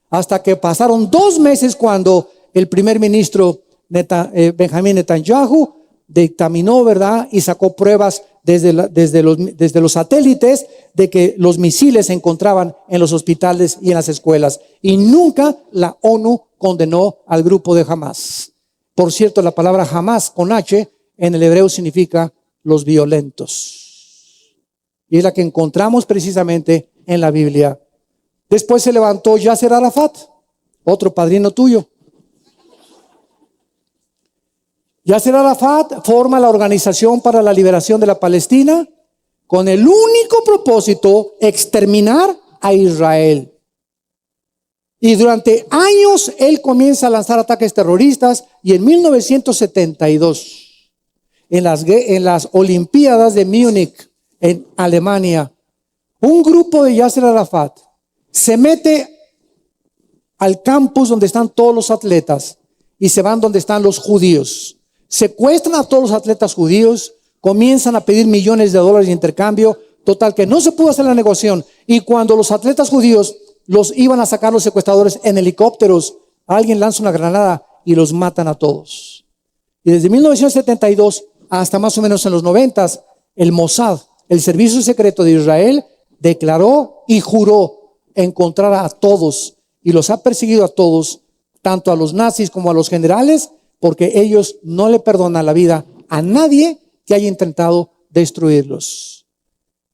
Hasta que pasaron 2 meses cuando el primer ministro Benjamín Netanyahu dictaminó, ¿verdad? Y sacó pruebas desde los satélites de que los misiles se encontraban en los hospitales y en las escuelas. Y nunca la ONU condenó al grupo de Hamas. Por cierto, la palabra Hamas con H en el hebreo significa los violentos. Y es la que encontramos precisamente en la Biblia. Después se levantó Yasser Arafat, otro padrino tuyo. Yasser Arafat forma la Organización para la Liberación de la Palestina con el único propósito: exterminar a Israel. Y durante años él comienza a lanzar ataques terroristas, y en 1972, en las Olimpiadas de Múnich, en Alemania, un grupo de Yasser Arafat se mete al campus donde están todos los atletas y se van donde están los judíos. Secuestran a todos los atletas judíos, comienzan a pedir millones de dólares de intercambio, total que no se pudo hacer la negociación. Y cuando los atletas judíos los iban a sacar los secuestradores en helicópteros, alguien lanza una granada y los matan a todos. Y desde 1972 hasta más o menos en los 90, el Mossad, el servicio secreto de Israel, declaró y juró encontrar a todos, y los ha perseguido a todos, tanto a los nazis como a los generales, porque ellos no le perdonan la vida a nadie que haya intentado destruirlos.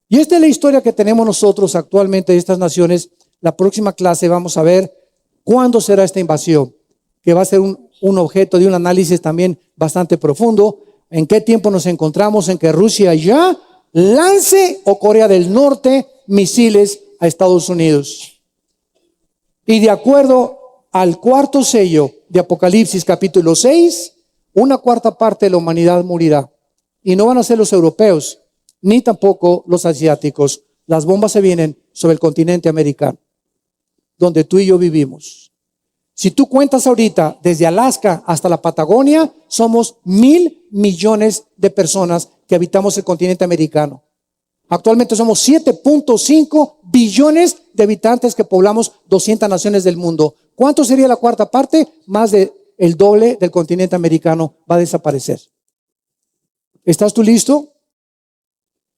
Y esta es la historia que tenemos nosotros actualmente de estas naciones. La próxima clase vamos a ver cuándo será esta invasión, que va a ser un objeto de un análisis también bastante profundo. En qué tiempo nos encontramos en que Rusia ya lance, o Corea del Norte, misiles a Estados Unidos. Y de acuerdo al 4º sello de Apocalipsis capítulo 6, 1/4 parte de la humanidad morirá. Y no van a ser los europeos, ni tampoco los asiáticos. Las bombas se vienen sobre el continente americano, donde tú y yo vivimos. Si tú cuentas ahorita desde Alaska hasta la Patagonia, somos 1,000 millones de personas que habitamos el continente americano. Actualmente somos 7.5 billones de habitantes que poblamos 200 naciones del mundo. ¿Cuánto sería la 1/4 parte? Más del doble del continente americano va a desaparecer. ¿Estás tú listo?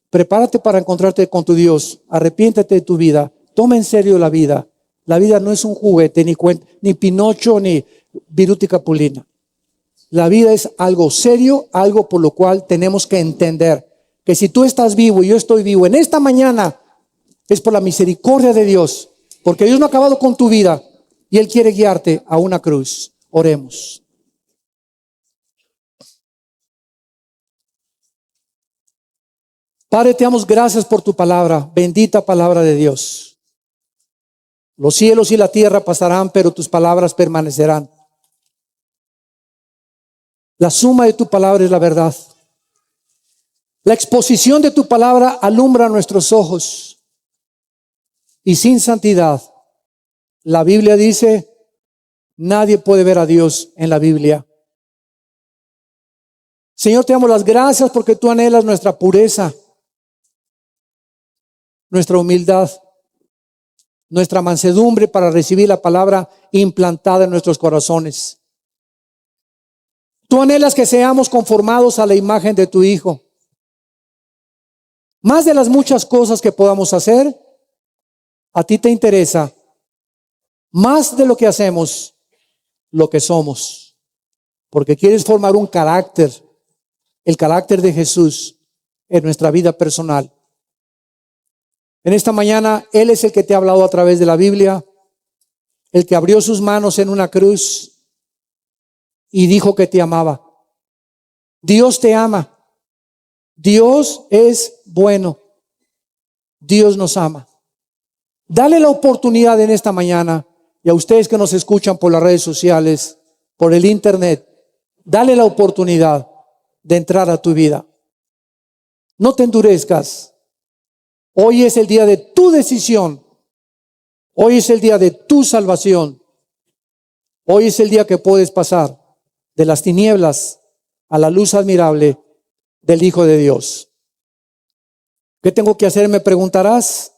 Prepárate para encontrarte con tu Dios. Arrepiéntete de tu vida. Toma en serio la vida. La vida no es un juguete, ni Pinocho, ni Viruta y Capulina. La vida es algo serio, algo por lo cual tenemos que entender que si tú estás vivo y yo estoy vivo en esta mañana, es por la misericordia de Dios, porque Dios no ha acabado con tu vida y Él quiere guiarte a una cruz. Oremos. Padre, te damos gracias por tu palabra, bendita palabra de Dios. Los cielos y la tierra pasarán, pero tus palabras permanecerán. La suma de tu palabra es la verdad. La exposición de tu palabra alumbra nuestros ojos. Y sin santidad, la Biblia dice, nadie puede ver a Dios en la Biblia. Señor, te damos las gracias porque tú anhelas nuestra pureza, nuestra humildad, nuestra mansedumbre para recibir la palabra implantada en nuestros corazones. Tú anhelas que seamos conformados a la imagen de tu Hijo. Más de las muchas cosas que podamos hacer, a ti te interesa más de lo que hacemos, lo que somos, porque quieres formar un carácter, el carácter de Jesús en nuestra vida personal. En esta mañana, Él es el que te ha hablado a través de la Biblia, el que abrió sus manos en una cruz y dijo que te amaba. Dios te ama. Dios es bueno. Dios nos ama. Dale la oportunidad en esta mañana, y a ustedes que nos escuchan por las redes sociales, por el internet, dale la oportunidad de entrar a tu vida. No te endurezcas. Hoy es el día de tu decisión. Hoy es el día de tu salvación. Hoy es el día que puedes pasar de las tinieblas a la luz admirable del Hijo de Dios. ¿Qué tengo que hacer? Me preguntarás.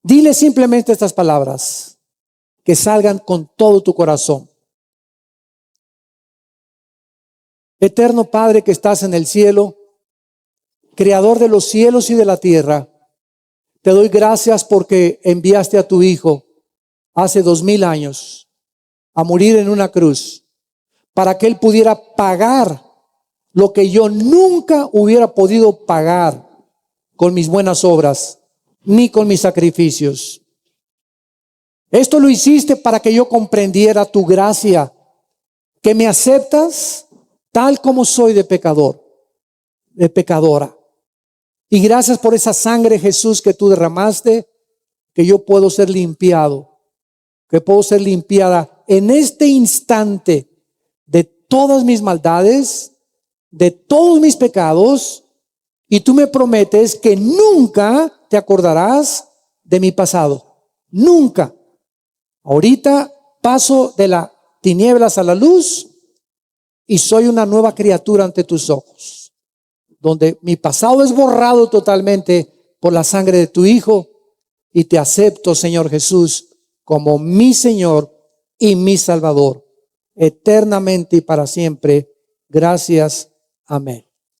Dile simplemente estas palabras que salgan con todo tu corazón. Eterno Padre que estás en el cielo, Creador de los cielos y de la tierra, te doy gracias porque enviaste a tu Hijo hace 2000 años a morir en una cruz para que Él pudiera pagar lo que yo nunca hubiera podido pagar con mis buenas obras ni con mis sacrificios. Esto lo hiciste para que yo comprendiera tu gracia, que me aceptas tal como soy de pecador, de pecadora. Y gracias por esa sangre, Jesús, que tú derramaste, que yo puedo ser limpiado, que puedo ser limpiada en este instante de todas mis maldades, de todos mis pecados, y tú me prometes que nunca te acordarás de mi pasado. Nunca. Ahorita paso de las tinieblas a la luz y soy una nueva criatura ante tus ojos, donde mi pasado es borrado totalmente por la sangre de tu Hijo, y te acepto, Señor Jesús, como mi Señor y mi Salvador, eternamente y para siempre. Gracias. Amén.